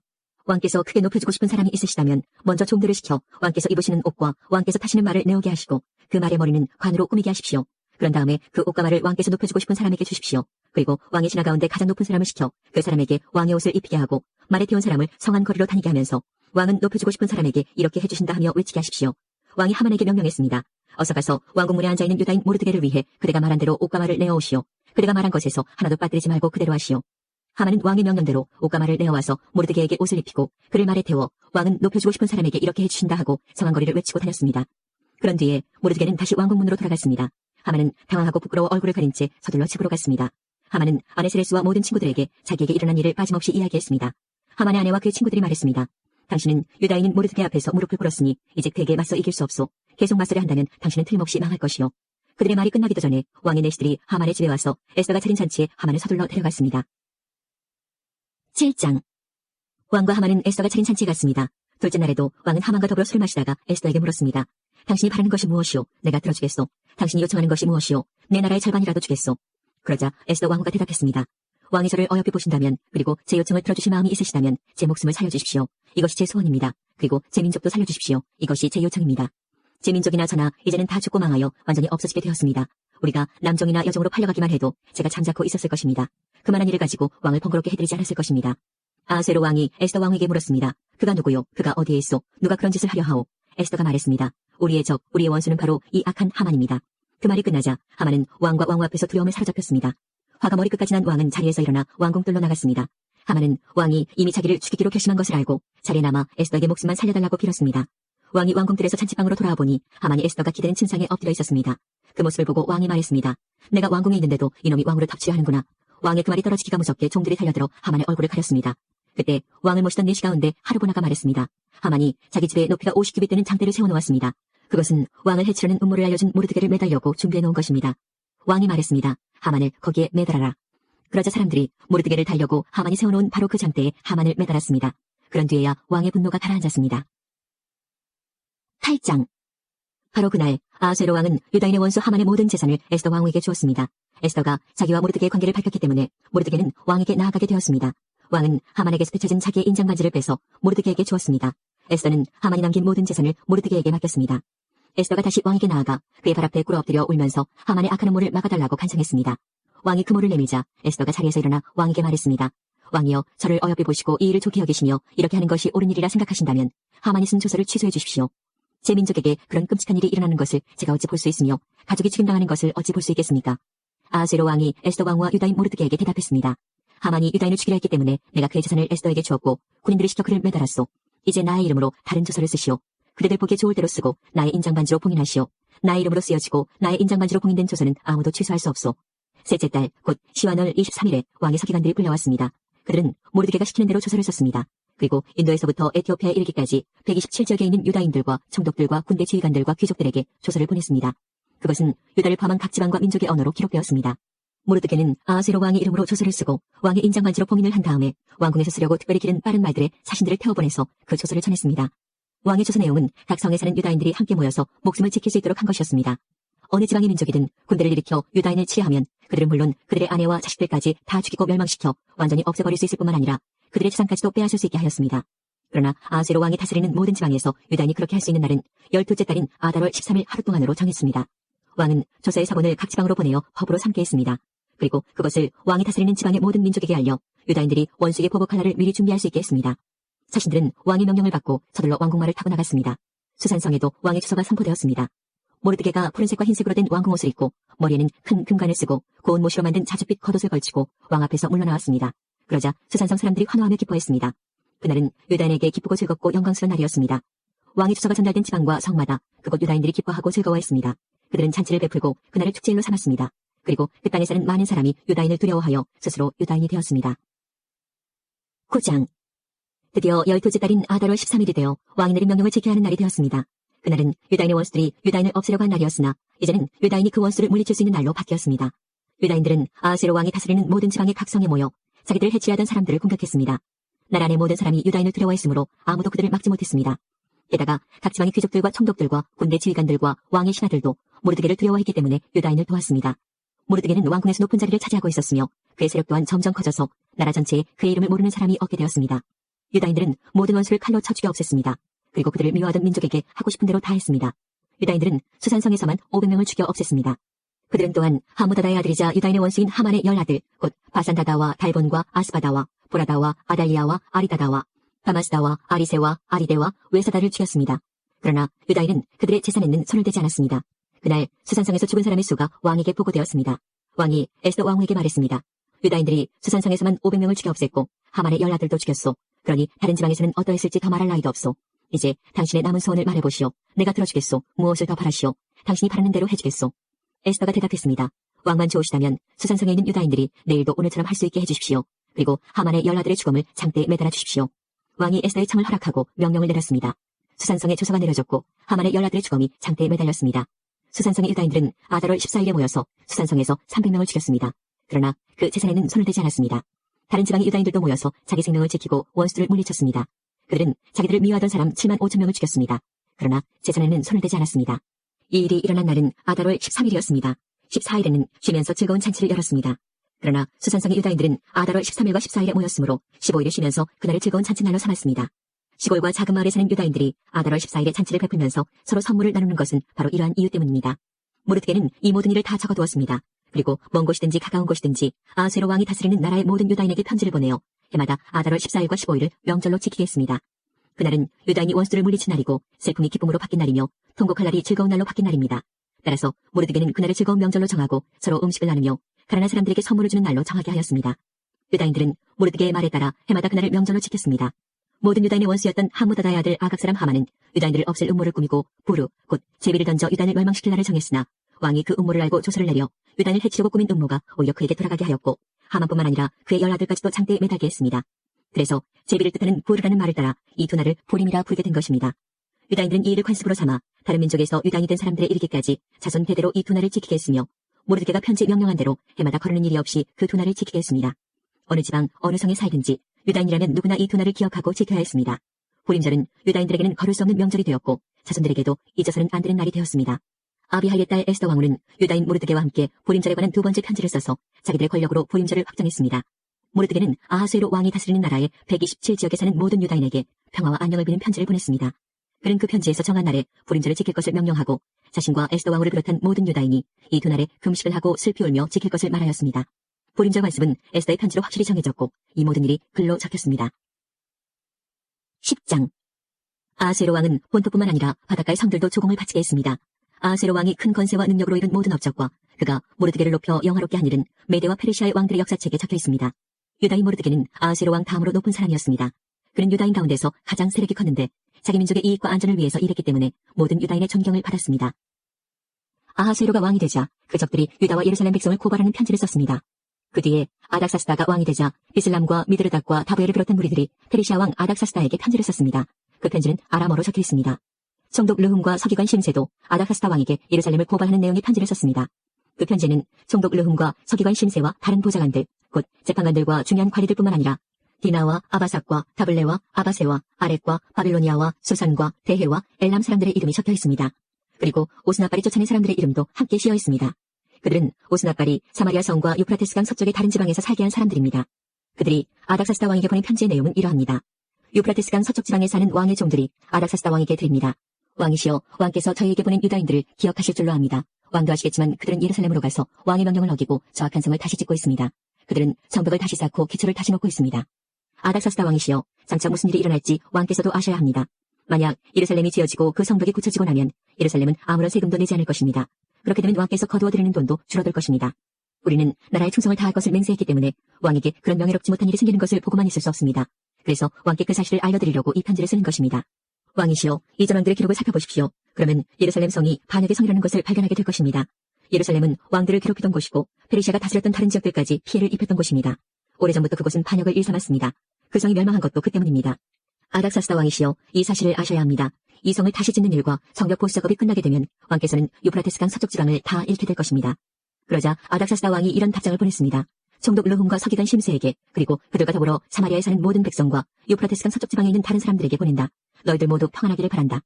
왕께서 크게 높여주고 싶은 사람이 있으시다면 먼저 종들을 시켜 왕께서 입으시는 옷과 왕께서 타시는 말을 내오게 하시고 그 말의 머리는 관으로 꾸미게 하십시오. 그런 다음에 그 옷과 말을 왕께서 높여주고 싶은 사람에게 주십시오. 그리고 왕의 신하 가운데 가장 높은 사람을 시켜 그 사람에게 왕의 옷을 입히게 하고 말에 태운 사람을 성한 거리로 다니게 하면서 왕은 높여주고 싶은 사람에게 이렇게 해주신다 하며 외치게 하십시오. 왕이 하만에게 명령했습니다. 어서 가서 왕궁문에 앉아있는 유다인 모르드게를 위해 그대가 말한 대로 옷과 말을 내어오시오. 그대가 말한 것에서 하나도 빠뜨리지 말고 그대로 하시오. 하만은 왕의 명령대로 옷과 말을 내어와서 모르드게에게 옷을 입히고 그를 말에 태워 왕은 높여주고 싶은 사람에게 이렇게 해주신다 하고 성한 거리를 외치고 다녔습니다. 그런 뒤에 모르드게는 다시 왕궁문으로 돌아갔습니다. 하만은 당황하고 부끄러워 얼굴을 가린 채 서둘러 집으로 갔습니다. 하만은 아내 세레스와 모든 친구들에게 자기에게 일어난 일을 빠짐없이 이야기했습니다. 하만의 아내와 그의 친구들이 말했습니다. 당신은 유다인인 모르드게 앞에서 무릎을 꿇었으니 이제 그에게 맞서 이길 수 없소. 계속 맞서려 한다면 당신은 틀림없이 망할 것이요. 그들의 말이 끝나기도 전에 왕의 내시들이 하만의 집에 와서 에스더가 차린 잔치에 하만을 서둘러 데려갔습니다. 7장. 왕과 하만은 에스더가 차린 잔치에 갔습니다. 둘째 날에도 왕은 하만과 더불어 술을 마시다가 에스더에게 물었습니다. 당신이 바라는 것이 무엇이오? 내가 들어주겠소. 당신이 요청하는 것이 무엇이오? 내 나라의 절반이라도 주겠소. 그러자 에스더 왕후가 대답했습니다. 왕이 저를 어여삐 보신다면 그리고 제 요청을 들어주실 마음이 있으시다면 제 목숨을 살려주십시오. 이것이 제 소원입니다. 그리고 제 민족도 살려주십시오. 이것이 제 요청입니다. 제 민족이나 저나 이제는 다 죽고 망하여 완전히 없어지게 되었습니다. 우리가 남종이나 여종으로 팔려가기만 해도 제가 잠자코 있었을 것입니다. 그만한 일을 가지고 왕을 번거롭게 해드리지 않았을 것입니다. 아하수에로 왕이 에스더 왕에게 물었습니다. 그가 누구요? 그가 어디에 있소? 누가 그런 짓을 하려 하오? 에스더가 말했습니다. 우리의 적, 우리의 원수는 바로 이 악한 하만입니다. 그 말이 끝나자 하만은 왕과 왕후 앞에서 두려움에 사로잡혔습니다. 화가 머리끝까지 난 왕은 자리에서 일어나 왕궁뜰로 나갔습니다. 하만은 왕이 이미 자기를 죽이기로 결심한 것을 알고 자리에 남아 에스더에게 목숨만 살려달라고 빌었습니다. 왕이 왕궁뜰에서 잔치방으로 돌아와 보니 하만이 에스더가 기대는 침상에 엎드려 있었습니다. 그 모습을 보고 왕이 말했습니다. 내가 왕궁에 있는데도 이놈이 왕후를 덮치려 하는구나. 왕의 그 말이 떨어지기가 무섭게 종들이 달려들어 하만의 얼굴을 가렸습니다. 그때 왕을 모시던 내시 가운데 하르보나가 말했습니다. 하만이 자기 집에 높이가 50규빗 되는 장대를 세워놓았습니다. 그것은 왕을 해치려는 음모를 알려준 모르드게를 매달려고 준비해놓은 것입니다. 왕이 말했습니다. 하만을 거기에 매달아라. 그러자 사람들이 모르드게를 달려고 하만이 세워놓은 바로 그 장대에 하만을 매달았습니다. 그런 뒤에야 왕의 분노가 가라앉았습니다. 8장. 바로 그날 아하수에로 왕은 유다인의 원수 하만의 모든 재산을 에스더 왕후에게 주었습니다. 에스더가 자기와 모르드게의 관계를 밝혔기 때문에 모르드게는 왕에게 나아가게 되었습니다. 왕은 하만에게서 되찾은 자기의 인장반지를 빼서 모르드게에게 주었습니다. 에스더는 하만이 남긴 모든 재산을 모르드게에게 맡겼습니다. 에스더가 다시 왕에게 나아가 그의 발 앞에 꿇어 엎드려 울면서 하만의 악한 음모를 막아달라고 간청했습니다. 왕이 그 모를 내밀자 에스더가 자리에서 일어나 왕에게 말했습니다. 왕이여, 저를 어여삐 보시고 이 일을 좋게 여기시며 이렇게 하는 것이 옳은 일이라 생각하신다면 하만이 쓴 조서를 취소해 주십시오. 제 민족에게 그런 끔찍한 일이 일어나는 것을 제가 어찌 볼 수 있으며 가족이 죽임당하는 것을 어찌 볼 수 있겠습니까? 아하수에로 왕이 에스더 왕후와 유다인 모르드게에게 대답했습니다. 하만이 유다인을 죽이려 했기 때문에 내가 그의 재산을 에스더에게 주었고 군인들이 시켜 그를 매달았소. 이제 나의 이름으로 다른 조서를 쓰시오. 그대들 보기에 좋을 대로 쓰고 나의 인장반지로 봉인하시오. 나의 이름으로 쓰여지고 나의 인장반지로 봉인된 조서는 아무도 취소할 수 없소. 셋째 달 곧 시완월 23일에 왕의 서기관들이 불려왔습니다. 그들은 모르드게가 시키는 대로 조서를 썼습니다. 그리고 인도에서부터 에티오피아에 이르기까지 127지역에 있는 유다인들과 총독들과 군대 지휘관들과 귀족들에게 조서를 보냈습니다. 그것은 유다를 포함한 각 지방과 민족의 언어로 기록되었습니다. 모르드게는 아하수에로 왕의 이름으로 조서를 쓰고 왕의 인장반지로 봉인을 한 다음에 왕궁에서 쓰려고 특별히 기른 빠른 말들의 사신들을 태워보내서 그 조서를 전했습니다. 왕의 조서 내용은 각 성에 사는 유다인들이 함께 모여서 목숨을 지킬 수 있도록 한 것이었습니다. 어느 지방의 민족이든 군대를 일으켜 유다인을 치하하면 그 그들은 물론 그들의 아내와 자식들까지 다 죽이고 멸망시켜 완전히 없애버릴 수 있을 뿐만 아니라 그들의 재산까지도 빼앗을 수 있게 하였습니다. 그러나 아하수에로 왕이 다스리는 모든 지방에서 유다인이 그렇게 할 수 있는 날은 12째 달인 아달월 13일 하루 동안으로 정했습니다. 왕은 조서의 서본을 각 지방으로 보내어 법으로 삼게 했습니다. 그리고 그것을 왕이 다스리는 지방의 모든 민족에게 알려 유다인들이 원수에게 보복할 날을 미리 준비할 수 있게 했습니다. 사신들은 왕의 명령을 받고 서둘러 왕궁말을 타고 나갔습니다. 수산성에도 왕의 주소가 선포되었습니다. 모르드게가 푸른색과 흰색으로 된 왕궁 옷을 입고 머리에는 큰 금관을 쓰고 고운 모시로 만든 자줏빛 겉옷을 걸치고 왕 앞에서 물러나왔습니다. 그러자 수산성 사람들이 환호하며 기뻐했습니다. 그날은 유다인에게 기쁘고 즐겁고 영광스러운 날이었습니다. 왕의 주소가 전달된 지방과 성마다 그곳 유다인들이 기뻐하고 즐거워했습니다. 그들은 잔치를 베풀고 그날을 축제일로 삼았습니다. 그리고 그 땅에 사는 많은 사람이 유다인을 두려워하여 스스로 유다인이 되었습니다. 9장. 드디어 12째 달인 아달월 13일이 되어 왕이 내린 명령을 지켜야 하는 날이 되었습니다. 그날은 유다인의 원수들이 유다인을 없애려고 한 날이었으나 이제는 유다인이 그 원수를 물리칠 수 있는 날로 바뀌었습니다. 유다인들은 아하수에로 왕이 다스리는 모든 지방의 각 성에 모여 자기들을 해치하던 사람들을 공격했습니다. 나라 내 모든 사람이 유다인을 두려워했으므로 아무도 그들을 막지 못했습니다. 게다가 각 지방의 귀족들과 총독들과 군대 지휘관들과 왕의 신하들도 모르드게를 두려워했기 때문에 유다인을 도왔습니다. 모르드게는 왕궁에서 높은 자리를 차지하고 있었으며 그의 세력 또한 점점 커져서 나라 전체에 그의 이름을 모르는 사람이 없게 되었습니다. 유다인들은 모든 원수를 칼로 쳐 죽여 없앴습니다. 그리고 그들을 미워하던 민족에게 하고 싶은 대로 다 했습니다. 유다인들은 수산성에서만 500명을 죽여 없앴습니다. 그들은 또한 하무다다의 아들이자 유다인의 원수인 하만의 10아들 곧 바산다다와 달본과 아스바다와 보라다와 아달리아와 아리다다와 다마스다와 아리세와 아리데와 외사다를 죽였습니다. 그러나 유다인은 그들의 재산에는 손을 대지 않았습니다. 그날 수산성에서 죽은 사람의 수가 왕에게 보고되었습니다. 왕이 에스더 왕후에게 말했습니다. 유다인들이 수산성에서만 500명을 죽여 없앴고 하만의 10아들도 죽였소. 그러니 다른 지방에서는 어떠했을지 더 말할 나위도 없소. 이제 당신의 남은 소원을 말해보시오. 내가 들어주겠소. 무엇을 더 바라시오. 당신이 바라는 대로 해주겠소. 에스더가 대답했습니다. 왕만 좋으시다면 수산성에 있는 유다인들이 내일도 오늘처럼 할 수 있게 해주십시오. 그리고 하만의 10아들의 죽음을 장대에 매달아 주십시오. 왕이 에스더의 청을 허락하고 명령을 내렸습니다. 수산성에 조서가 내려졌고 하만의 10아들의 죽음이 장대에 매달렸습니다. 수산성의 유다인들은 아달월 14일에 모여서 수산성에서 300명을 죽였습니다. 그러나 그 재산에는 손을 대지 않았습니다. 다른 지방의 유다인들도 모여서 자기 생명을 지키고 원수들을 물리쳤습니다. 그들은 자기들을 미워하던 사람 7만 5천 명을 죽였습니다. 그러나 재산에는 손을 대지 않았습니다. 이 일이 일어난 날은 아달월 13일이었습니다. 14일에는 쉬면서 즐거운 잔치를 열었습니다. 그러나 수산성의 유다인들은 아달월 13일과 14일에 모였으므로 15일을 쉬면서 그날을 즐거운 잔치날로 삼았습니다. 시골과 작은 마을에 사는 유다인들이 아달월 14일에 잔치를 베풀면서 서로 선물을 나누는 것은 바로 이러한 이유 때문입니다. 모르드게는 이 모든 일을 다 적어두었습니다. 그리고 먼 곳이든지 가까운 곳이든지 아하수에로 왕이 다스리는 나라의 모든 유다인에게 편지를 보내어 해마다 아달월 14일과 15일을 명절로 지키게 했습니다. 그날은 유다인이 원수들을 물리친 날이고 슬픔이 기쁨으로 바뀐 날이며 통곡할 날이 즐거운 날로 바뀐 날입니다. 따라서 모르드게는 그날을 즐거운 명절로 정하고 서로 음식을 나누며 가난한 사람들에게 선물을 주는 날로 정하게 하였습니다. 유다인들은 모르드게의 말에 따라 해마다 그날을 명절로 지켰습니다. 모든 유다인의 원수였던 하무다다의 아들 아각사람 하만은 유다인들을 없앨 음모를 꾸미고 부르 곧 제비를 던져 유다인을 멸망시킬 날을 정했으나 왕이 그 음모를 알고 조서를 내려 유다인을 해치려고 꾸민 음모가 오히려 그에게 돌아가게 하였고 하만뿐만 아니라 그의 10아들까지도 장대에 매달게 했습니다. 그래서 제비를 뜻하는 부르라는 말을 따라 이 두 날을 부림이라 부르게 된 것입니다. 유다인들은 이 일을 관습으로 삼아 다른 민족에서 유다인이 된 사람들에 이르기까지 자손 대대로 이 두 날을 지키게 했으며 모르드게가 편지에 명령한 대로 해마다 거르는 일이 없이 그 두 날을 지키게 했습니다. 어느 지방 어느 성에 살든지 유다인이라면 누구나 이 두 날을 기억하고 지켜야 했습니다. 부림절은 유다인들에게는 거를 수 없는 명절이 되었고 자손들에게도 잊어서는 안 되는 날이 되었습니다. 아비하일의 딸 에스더 왕후는 유다인 모르드게와 함께 부림절에 관한 두 번째 편지를 써서 자기들의 권력으로 부림절을 확정했습니다. 모르드게는 아하수에로 왕이 다스리는 나라의 127지역에 사는 모든 유다인에게 평화와 안녕을 비는 편지를 보냈습니다. 그는 그 편지에서 정한 날에 부림절을 지킬 것을 명령하고 자신과 에스더 왕후를 비롯한 모든 유다인이 이 두 날에 금식을 하고 슬피 울며 지킬 것을 말하였습니다. 부림절 관습은 에스더의 편지로 확실히 정해졌고 이 모든 일이 글로 적혔습니다. 10장. 아하수에로 왕은 본토뿐만 아니라 바닷가의 성들도 조공을 바치게 했습니다. 아하수에로 왕이 큰 건세와 능력으로 이룬 모든 업적과 그가 모르드게를 높여 영화롭게 한 일은 메데와 페르시아의 왕들의 역사책에 적혀 있습니다. 유다인 모르드게는 아하수에로 왕 다음으로 높은 사람이었습니다. 그는 유다인 가운데서 가장 세력이 컸는데 자기 민족의 이익과 안전을 위해서 일했기 때문에 모든 유다인의 존경을 받았습니다. 아하수에로가 왕이 되자 그 적들이 유다와 예루살렘 백성을 고발하는 편지를 썼습니다. 그 뒤에 아닥사스다가 왕이 되자 이슬람과 미드르닥과 다부엘을 비롯한 무리들이 페르시아 왕 아닥사스다에게 편지를 썼습니다. 그 편지는 아람어로 적혀 있습니다. 총독 르훔과 서기관 심세도 아닥사스다 왕에게 예루살렘을 고발하는 내용의 편지를 썼습니다. 그 편지는 총독 르훔과 서기관 심세와 다른 보좌관들, 곧 재판관들과 중요한 관리들뿐만 아니라 디나와 아바삭과 다블레와 아바세와 아렉과 바빌로니아와 수산과 대해와 엘람 사람들의 이름이 적혀 있습니다. 그리고 오스나발이 쫓아낸 사람들의 이름도 함께 씌어 있습니다. 그들은 오스나발이 사마리아 성과 유프라테스강 서쪽의 다른 지방에서 살게 한 사람들입니다. 그들이 아닥사스다 왕에게 보낸 편지의 내용은 이러합니다. 유프라테스강 서쪽 지방에 사는 왕의 종들이 아닥사스다 왕에게 드립니다. 왕이시여, 왕께서 저희에게 보낸 유다인들을 기억하실 줄로 압니다. 왕도 아시겠지만 그들은 예루살렘으로 가서 왕의 명령을 어기고 저악한 성을 다시 짓고 있습니다. 그들은 성벽을 다시 쌓고 기초를 다시 놓고 있습니다. 아닥사스다 왕이시여, 장차 무슨 일이 일어날지 왕께서도 아셔야 합니다. 만약 예루살렘이 지어지고 그 성벽이 굳혀지고 나면 예루살렘은 아무런 세금도 내지 않을 것입니다. 그렇게 되면 왕께서 거두어드리는 돈도 줄어들 것입니다. 우리는 나라의 충성을 다할 것을 맹세했기 때문에 왕에게 그런 명예롭지 못한 일이 생기는 것을 보고만 있을 수 없습니다. 그래서 왕께 그 사실을 알려드리려고 이 편지를 쓰는 것입니다. 왕이시여, 이 전원들의 기록을 살펴보십시오. 그러면 예루살렘 성이 반역의 성이라는 것을 발견하게 될 것입니다. 예루살렘은 왕들을 괴롭히던 곳이고 페르시아가 다스렸던 다른 지역들까지 피해를 입혔던 곳입니다. 오래전부터 그곳은 반역을 일삼았습니다. 그 성이 멸망한 것도 그 때문입니다. 아닥사스다 왕이시여, 이 사실을 아셔야 합니다. 이 성을 다시 짓는 일과 성벽 보수 작업이 끝나게 되면 왕께서는 유프라테스강 서쪽 지방을 다 잃게 될 것입니다. 그러자 아닥사스다 왕이 이런 답장을 보냈습니다. 총독 르훔과 서기관 심스에게, 그리고 그들과 더불어 사마리아에 사는 모든 백성과 유프라테스강 서쪽 지방에 있는 다른 사람들에게 보낸다. 너희들 모두 평안하기를 바란다.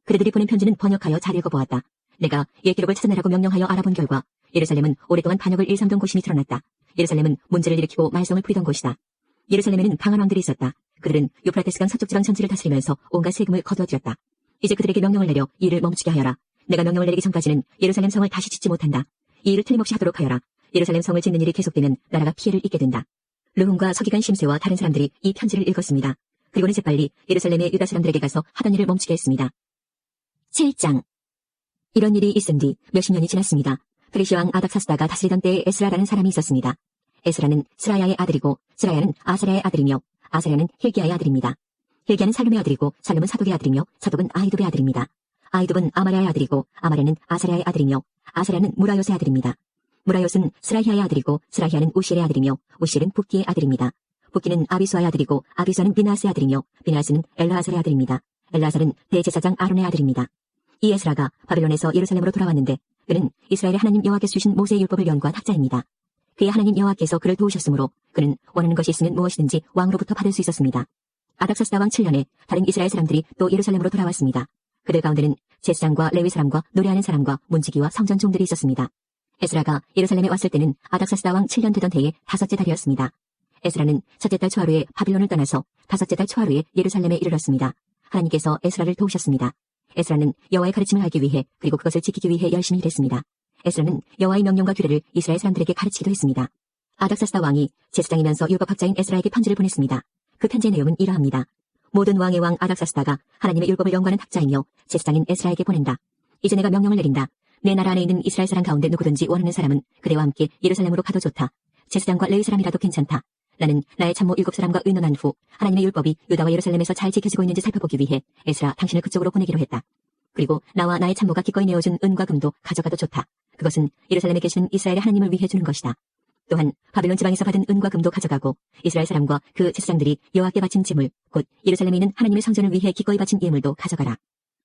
그들이 보낸 편지는 번역하여 잘 읽어보았다. 내가 옛 기록을 찾아내라고 명령하여 알아본 결과 예루살렘은 오랫동안 반역을 일삼던 곳임이 드러났다. 예루살렘은 문제를 일으키고 말썽을 부리던 곳이다. 예루살렘에는 강한 왕들이 있었다. 그들은 유프라테스강 서쪽 지방 전체를 다스리면서 온갖 세금을 거두어들였다. 이제 그들에게 명령을 내려 이 일을 멈추게 하여라. 내가 명령을 내리기 전까지는 예루살렘 성을 다시 짓지 못한다. 이 일을 틀림없이 하도록 하여라. 예루살렘 성을 짓는 일이 계속되면 나라가 피해를 입게 된다. 르훔과 서기관 심세와 다른 사람들이 이 편지를 읽었습니다. 그리고는 재빨리 예루살렘의 유다 사람들에게 가서 하던 일을 멈추게 했습니다. 7장. 이런 일이 있은 뒤 몇십 년이 지났습니다. 페르시아 왕 아닥사스다가 다스리던 때에 에스라라는 사람이 있었습니다. 에스라는 스라야의 아들이고 스라야는 아사랴의 아들이며 아사랴는 힐기야의 아들입니다. 힐기야는 살룸의 아들이고 살룸은 사독의 아들이며 사독은 아히둡의 아들입니다. 아히둡은 아마랴의 아들이고 아마랴는 아사랴의 아들이며 아사랴는 무라요스의 아들입니다. 무라요스는 스라히아의 아들이고 스라히아는 우시엘의 아들이며 우시엘은 붓기의 아들입니다. 붓기는 아비수아의 아들이고 아비수아는 비나스의 아들이며 비나스는 엘라아살의 아들입니다. 엘라아살은 대제사장 아론의 아들입니다. 이 에스라가 바벨론에서 예루살렘으로 돌아왔는데 그는 이스라엘의 하나님 여호와께서 주신 모세의 율법을 연구한 학자입니다. 그의 하나님 여호와께서 그를 도우셨으므로 그는 원하는 것이 있으면 무엇이든지 왕으로부터 받을 수 있었습니다. 아닥사스다 왕 7년에 다른 이스라엘 사람들이 또 예루살렘으로 돌아왔습니다. 그들 가운데는 제사장과 레위 사람과 노래하는 사람과 문지기와 성전 종들이 있었습니다. 에스라가 예루살렘에 왔을 때는 아닥사스다 왕 7년 되던 해의 5째 달이었습니다. 에스라는 첫째 달 초하루에 바빌론을 떠나서 5째 달 초하루에 예루살렘에 이르렀습니다. 하나님께서 에스라를 도우셨습니다. 에스라는 여호와의 가르침을 알기 위해 그리고 그것을 지키기 위해 열심히 일했습니다. 에스라는 여호와의 명령과 규례를 이스라엘 사람들에게 가르치기도 했습니다. 아닥사스다 왕이 제사장이면서 율법학자인 에스라에게 편지를 보냈습니다. 그 편지의 내용은 이러합니다. 모든 왕의 왕 아닥사스다가 하나님의 율법을 연구하는 학자이며 제사장인 에스라에게 보낸다. 이제 내가 명령을 내린다. 내 나라 안에 있는 이스라엘 사람 가운데 누구든지 원하는 사람은 그대와 함께 예루살렘으로 가도 좋다. 제사장과 레위 사람이라도 괜찮다. 나는 나의 참모 7사람과 의논한 후 하나님의 율법이 유다와 예루살렘에서 잘 지켜지고 있는지 살펴보기 위해 에스라 당신을 그쪽으로 보내기로 했다. 그리고 나와 나의 참모가 기꺼이 내어준 은과 금도 가져가도 좋다. 그것은 예루살렘에 계시는 이스라엘의 하나님을 위해 주는 것이다. 또한 바빌론 지방에서 받은 은과 금도 가져가고 이스라엘 사람과 그 제사장들이 여호와께 바친 제물 곧 예루살렘에 있는 하나님의 성전을 위해 기꺼이 바친 예물도 가져가라.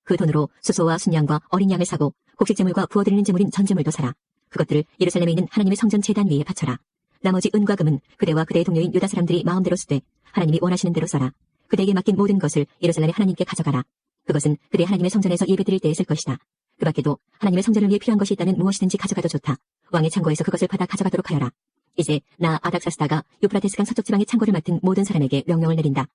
그 돈으로 수소와 순양과 어린 양을 사고 곡식 제물과 부어드리는 제물인 전제물도 사라. 그것들을 예루살렘에 있는 하나님의 성전 제단 위에 바쳐라. 나머지 은과 금은 그대와 그대의 동료인 유다 사람들이 마음대로 쓰되 하나님이 원하시는 대로 써라. 그대에게 맡긴 모든 것을 예루살렘의 하나님께 가져가라. 그것은 그대 하나님의 성전에서 예배드릴 때에 쓸 것이다. 그 밖에도 하나님의 성전을 위해 필요한 것이 있다면 무엇이든지 가져가도 좋다. 왕의 창고에서 그것을 받아 가져가도록 하여라. 이제 나 아닥사스다가 유프라테스강 서쪽 지방의 창고를 맡은 모든 사람에게 명령을 내린다.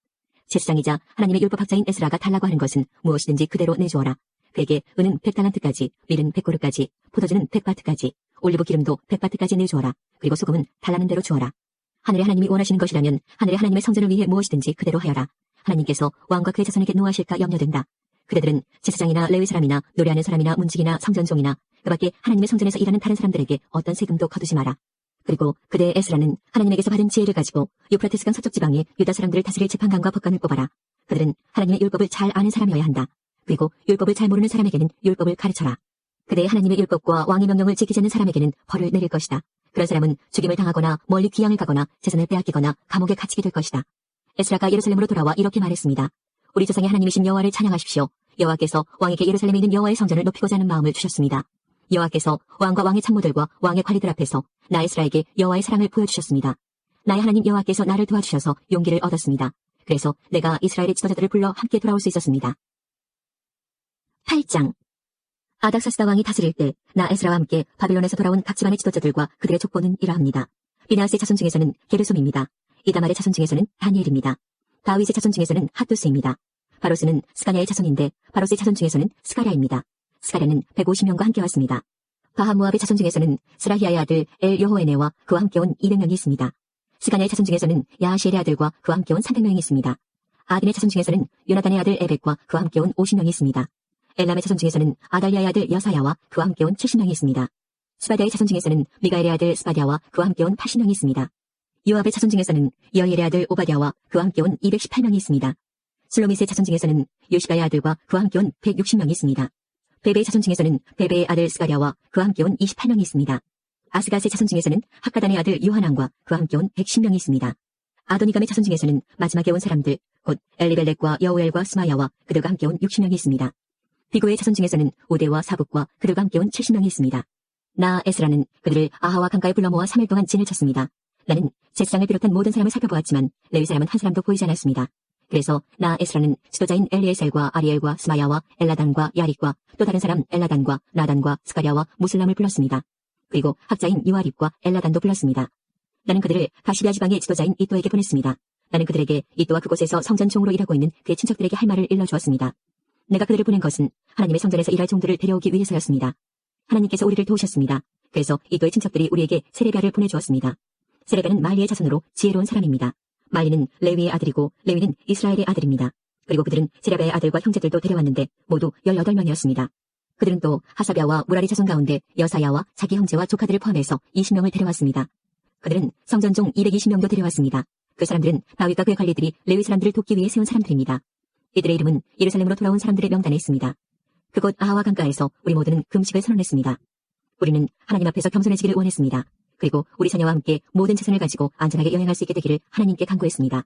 제사장이자 하나님의 율법학자인 에스라가 달라고 하는 것은 무엇이든지 그대로 내주어라. 그에게 은은 100달란트까지, 밀은 100고르까지, 포도주는 100바트까지, 올리브 기름도 100바트까지 내주어라. 그리고 소금은 달라는 대로 주어라. 하늘의 하나님이 원하시는 것이라면 하늘의 하나님의 성전을 위해 무엇이든지 그대로 하여라. 하나님께서 왕과 그의 자손에게 노하실까 염려된다. 그대들은 제사장이나 레위 사람이나 노래하는 사람이나 문지기나 성전종이나 그 밖에 하나님의 성전에서 일하는 다른 사람들에게 어떤 세금도 거두지 마라. 그리고 그대 에스라는 하나님에게서 받은 지혜를 가지고 유프라테스강 서쪽 지방에 유다 사람들을 다스릴 재판관과 법관을 뽑아라. 그들은 하나님의 율법을 잘 아는 사람이어야 한다. 그리고 율법을 잘 모르는 사람에게는 율법을 가르쳐라. 그대 하나님의 율법과 왕의 명령을 지키지 않는 사람에게는 벌을 내릴 것이다. 그런 사람은 죽임을 당하거나 멀리 귀양을 가거나 재산을 빼앗기거나 감옥에 갇히게 될 것이다. 에스라가 예루살렘으로 돌아와 이렇게 말했습니다. 우리 조상의 하나님이신 여호와를 찬양하십시오. 여호와께서 왕에게 예루살렘에 있는 여호와의 성전을 높이고자 하는 마음을 주셨습니다. 여호와께서 왕과 왕의 참모들과 왕의 관리들 앞에서 나 에스라에게 여호와의 사랑을 보여주셨습니다. 나의 하나님 여호와께서 나를 도와주셔서 용기를 얻었습니다. 그래서 내가 이스라엘의 지도자들을 불러 함께 돌아올 수 있었습니다. 8장. 아닥사스다 왕이 다스릴 때 나 에스라와 함께 바빌론에서 돌아온 각 집안의 지도자들과 그들의 족보는 이러합니다. 비나스의 자손 중에서는 게르솜입니다. 이다말의 자손 중에서는 다니엘입니다. 다윗의 자손 중에서는 핫두스입니다. 바로스는 스가냐의 자손인데 바로스의 자손 중에서는 스가랴입니다. 스가랴는 150명과 함께 왔습니다. 바하모압의 자손 중에서는 스라히아의 아들 엘 여호에네와 그와 함께 온 200명이 있습니다. 스가냐의 자손 중에서는 야하시엘의 아들과 그와 함께 온 300명이 있습니다. 아딘의 자손 중에서는 요나단의 아들 에벡과 그와 함께 온 50명이 있습니다. 엘람의 자손 중에서는 아달리아의 아들 여사야와 그와 함께 온 70명이 있습니다. 스바디아의 자손 중에서는 미가엘의 아들 스바디아와 그와 함께 온 80명이 있습니다. 요압의 자손 중에서는 여엘의 아들 오바댜와 그와 함께 온 218명이 있습니다. 슬로미스의 자손 중에서는 요시바의 아들과 그와 함께 온 160명이 있습니다. 베베의 자손 중에서는 베베의 아들 스가랴와 그와 함께 온 28명이 있습니다. 아스갓의 자손 중에서는 학가단의 아들 요하난과 그와 함께 온 110명이 있습니다. 아도니감의 자손 중에서는 마지막에 온 사람들 곧 엘리벨렉과 여우엘과 스마야와 그들과 함께 온 60명이 있습니다. 비고의 자손 중에서는 오데와 사북과 그들과 함께 온 70명이 있습니다. 나 에스라는 그들을 아하와 강가에 불러 모아 3일 동안 진을 쳤습니다. 나는 제사장을 비롯한 모든 사람을 살펴보았지만 레위 사람은 한 사람도 보이지 않았습니다. 그래서 나 에스라는 지도자인 엘리에셀과 아리엘과 스마야와 엘라단과 야릭과 또 다른 사람 엘라단과 나단과 스가랴와 무슬람을 불렀습니다. 그리고 학자인 요아립과 엘라단도 불렀습니다. 나는 그들을 가시비아 지방의 지도자인 이또에게 보냈습니다. 나는 그들에게 이또와 그곳에서 성전 종으로 일하고 있는 그의 친척들에게 할 말을 일러주었습니다. 내가 그들을 보낸 것은 하나님의 성전에서 일할 종들을 데려오기 위해서였습니다. 하나님께서 우리를 도우셨습니다. 그래서 이또의 친척들이 우리에게 세레비아를 보내주었습니다. 세레비아는 말리의 자손으로 지혜로운 사람입니다. 말리는 레위의 아들이고 레위는 이스라엘의 아들입니다. 그리고 그들은 세레비아의 아들과 형제들도 데려왔는데 모두 18명이었습니다. 그들은 또 하사비아와 무라리 자손 가운데 여사야와 자기 형제와 조카들을 포함해서 20명을 데려왔습니다. 그들은 성전종 220명도 데려왔습니다. 그 사람들은 다윗과 그의 관리들이 레위 사람들을 돕기 위해 세운 사람들입니다. 이들의 이름은 예루살렘으로 돌아온 사람들의 명단에 있습니다. 그곳 아하와 강가에서 우리 모두는 금식을 선언했습니다. 우리는 하나님 앞에서 겸손해지기를 원했습니다. 그리고 우리 자녀와 함께 모든 재산을 가지고 안전하게 여행할 수 있게 되기를 하나님께 간구했습니다.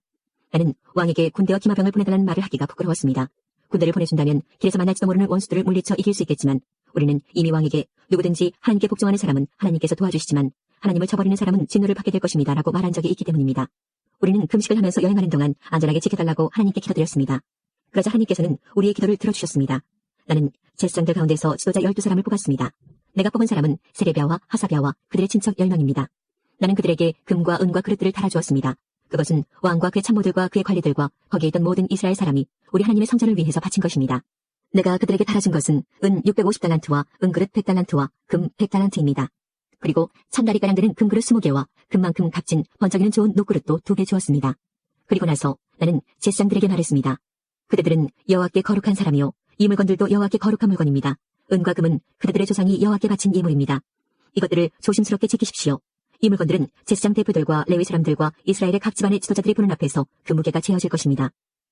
나는 왕에게 군대와 기마병을 보내달라는 말을 하기가 부끄러웠습니다. 군대를 보내준다면 길에서 만날지도 모르는 원수들을 물리쳐 이길 수 있겠지만 우리는 이미 왕에게 누구든지 하나님께 복종하는 사람은 하나님께서 도와주시지만 하나님을 저버리는 사람은 진노를 받게 될 것입니다. 라고 말한 적이 있기 때문입니다. 우리는 금식을 하면서 여행하는 동안 안전하게 지켜달라고 하나님께 기도드렸습니다. 그러자 하나님께서는 우리의 기도를 들어주셨습니다. 나는 제사장들 가운데서 지도자 12사람을 뽑았습니다. 내가 뽑은 사람은 세레비아와 하사비아와 그들의 친척 10명입니다. 나는 그들에게 금과 은과 그릇들을 달아주었습니다. 그것은 왕과 그의 참모들과 그의 관리들과 거기에 있던 모든 이스라엘 사람이 우리 하나님의 성전을 위해서 바친 것입니다. 내가 그들에게 달아준 것은 은 650달란트와 은그릇 100달란트와 금 100달란트입니다. 그리고 1000다리가량 되는 금그릇 20개와 금만큼 값진 번쩍이는 좋은 녹그릇도 2개 주었습니다. 그리고 나서 나는 제사장들에게 말했습니다. 그대들은 여호와께 거룩한 사람이요 이 물건들도 여호와께 거룩한 물건입니다. 은과 금은 그들의 조상이 여호와께 바친 예물입니다. 이것들을 조심스럽게 지키십시오. 이 물건들은 제사장 대표들과 레위 사람들과 이스라엘의 각 집안의 지도자들이 보는 앞에서 그 무게가 재어질 것입니다.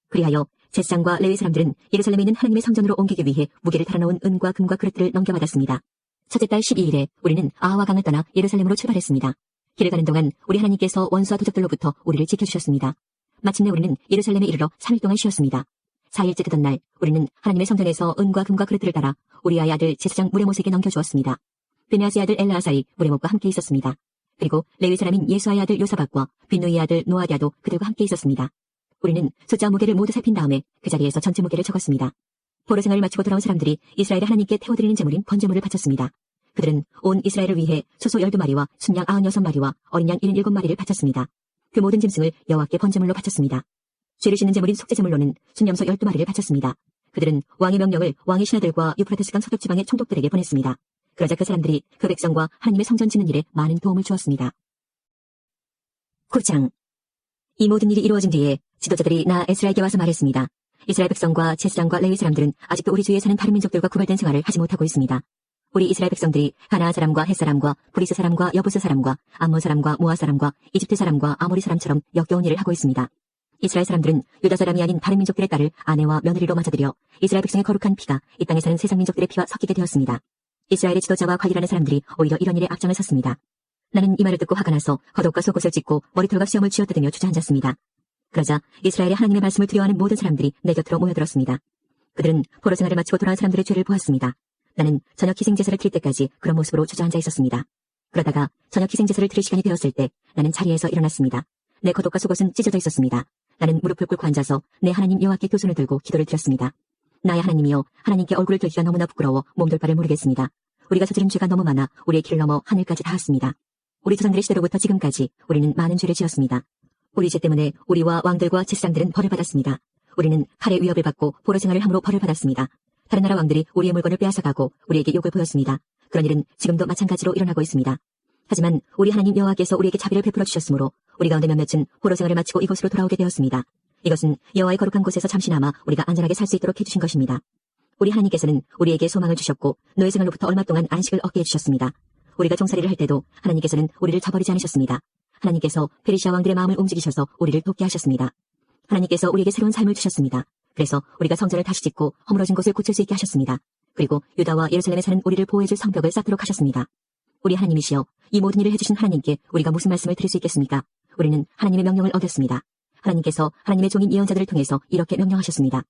그리하여 제사장과 레위 사람들은 예루살렘에 있는 하나님의 성전으로 옮기기 위해 무게를 달아놓은 은과 금과 그릇들을 넘겨받았습니다. 첫째 달 12일에 우리는 아하와 강을 떠나 예루살렘으로 출발했습니다. 길을 가는 동안 우리 하나님께서 원수와 도적들로부터 우리를 지켜주셨습니다. 마침내 우리는 예루살렘에 이르러 3일 동안 쉬었습니다. 4일째 되던 날 우리는 하나님의 성전에서 은과 금과 그릇들을 따라 우리아의 아들 제사장 무레못에게 넘겨주었습니다. 베냐스의 아들 엘라아사이 무레못과 함께 있었습니다. 그리고 레위 사람인 예수아의 아들 요사박과 빈누이의 아들 노아디아도 그들과 함께 있었습니다. 우리는 숫자와 무게를 모두 살핀 다음에 그 자리에서 전체 무게를 적었습니다. 포로 생활을 마치고 돌아온 사람들이 이스라엘의 하나님께 태워드리는 제물인 번제물을 바쳤습니다. 그들은 온 이스라엘을 위해 소소 12마리와 순양 96마리와 어린 양 77마리를 바쳤습니다. 그 모든 짐승을 여호와께 번제물로 바쳤습니다. 죄를 씻는 제물인 속죄제물로는 순염소 12마리를 바쳤습니다. 그들은 왕의 명령을 왕의 신하들과 유프라테스강 서쪽 지방의 총독들에게 보냈습니다. 그러자 그 사람들이 그 백성과 하나님의 성전 짓는 일에 많은 도움을 주었습니다. 9장. 이 모든 일이 이루어진 뒤에 지도자들이 나 에스라에게 와서 말했습니다. 이스라엘 백성과 제사장과 레위 사람들은 아직도 우리 주위에 사는 다른 민족들과 구별된 생활을 하지 못하고 있습니다. 우리 이스라엘 백성들이 가나안 사람과 헷 사람과 브리스 사람과 여부스 사람과 암몬 사람과 모아 사람과 이집트 사람과 아모리 사람처럼 역겨운 일을 하고 있습니다. 이스라엘 사람들은 유다 사람이 아닌 다른 민족들의 딸을 아내와 며느리로 맞아들여 이스라엘 백성의 거룩한 피가 이 땅에 사는 세상 민족들의 피와 섞이게 되었습니다. 이스라엘의 지도자와 관리라는 사람들이 오히려 이런 일에 앞장을 섰습니다. 나는 이 말을 듣고 화가 나서 겉옷과 속옷을 찢고 머리털과 수염을 쥐어뜯으며 주저앉았습니다. 그러자 이스라엘의 하나님의 말씀을 두려워하는 모든 사람들이 내 곁으로 모여들었습니다. 그들은 포로 생활을 마치고 돌아온 사람들의 죄를 보았습니다. 나는 저녁 희생제사를 드릴 때까지 그런 모습으로 주저앉아 있었습니다. 그러다가 저녁 희생제사를 드릴 시간이 되었을 때 나는 자리에서 일어났습니다. 내 겉옷과 속옷은 찢어져 있었습니다. 나는 무릎을 꿇고 앉아서 내 하나님 여호와께 두 손을 들고 기도를 드렸습니다. 나의 하나님이여, 하나님께 얼굴을 들기가 너무나 부끄러워 몸둘 바를 모르겠습니다. 우리가 저지른 죄가 너무 많아 우리의 길을 넘어 하늘까지 닿았습니다. 우리 조상들의 시대로부터 지금까지 우리는 많은 죄를 지었습니다. 우리 죄 때문에 우리와 왕들과 제사장들은 벌을 받았습니다. 우리는 칼의 위협을 받고 포로 생활을 함으로 벌을 받았습니다. 다른 나라 왕들이 우리의 물건을 빼앗아가고 우리에게 욕을 보였습니다. 그런 일은 지금도 마찬가지로 일어나고 있습니다. 하지만 우리 하나님 여호와께서 우리에게 자비를 베풀어 주셨으므로 우리 가운데 몇몇은 포로 생활을 마치고 이곳으로 돌아오게 되었습니다. 이것은 여호와의 거룩한 곳에서 잠시나마 우리가 안전하게 살 수 있도록 해주신 것입니다. 우리 하나님께서는 우리에게 소망을 주셨고 노예 생활로부터 얼마 동안 안식을 얻게 해주셨습니다. 우리가 종살이를 할 때도 하나님께서는 우리를 저버리지 않으셨습니다. 하나님께서 페르시아 왕들의 마음을 움직이셔서 우리를 돕게 하셨습니다. 하나님께서 우리에게 새로운 삶을 주셨습니다. 그래서 우리가 성전을 다시 짓고 허물어진 곳을 고칠 수 있게 하셨습니다. 그리고 유다와 예루살렘에 사는 우리를 보호해줄 성벽을 쌓도록 하셨습니다. 우리 하나님이시여, 이 모든 일을 해주신 하나님께 우리가 무슨 말씀을 드릴 수 있겠습니까? 우리는 하나님의 명령을 얻었습니다. 하나님께서 하나님의 종인 예언자들을 통해서 이렇게 명령하셨습니다.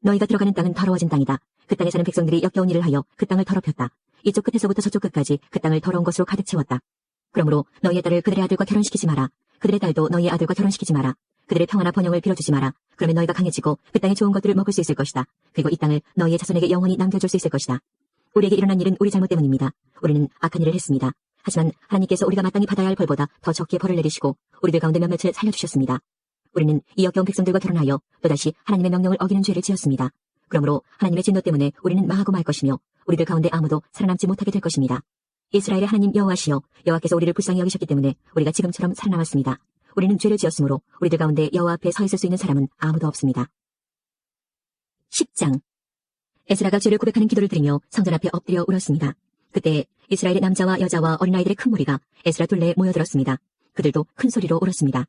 너희가 들어가는 땅은 더러워진 땅이다. 그 땅에 사는 백성들이 역겨운 일을 하여 그 땅을 더럽혔다. 이쪽 끝에서부터 저쪽 끝까지 그 땅을 더러운 것으로 가득 채웠다. 그러므로 너희의 딸을 그들의 아들과 결혼시키지 마라. 그들의 딸도 너희의 아들과 결혼시키지 마라. 그들의 평화나 번영을 빌어주지 마라. 그러면 너희가 강해지고 그 땅의 좋은 것들을 먹을 수 있을 것이다. 그리고 이 땅을 너희의 자손에게 영원히 남겨줄 수 있을 것이다. 우리에게 일어난 일은 우리 잘못 때문입니다. 우리는 악한 일을 했습니다. 하지만 하나님께서 우리가 마땅히 받아야 할 벌보다 더 적게 벌을 내리시고 우리들 가운데 몇몇을 살려주셨습니다. 우리는 이 역겨운 백성들과 결혼하여 또다시 하나님의 명령을 어기는 죄를 지었습니다. 그러므로 하나님의 진노 때문에 우리는 망하고 말 것이며 우리들 가운데 아무도 살아남지 못하게 될 것입니다. 이스라엘의 하나님 여호와시여, 여호와께서 우리를 불쌍히 여기셨기 때문에 우리가 지금처럼 살아남았습니다. 우리는 죄를 지었으므로 우리들 가운데 여호와 앞에 서 있을 수 있는 사람은 아무도 없습니다. 10장. 에스라가 죄를 고백하는 기도를 드리며 성전 앞에 엎드려 울었습니다. 그때 이스라엘의 남자와 여자와 어린아이들의 큰 무리가 에스라 둘레에 모여들었습니다. 그들도 큰 소리로 울었습니다.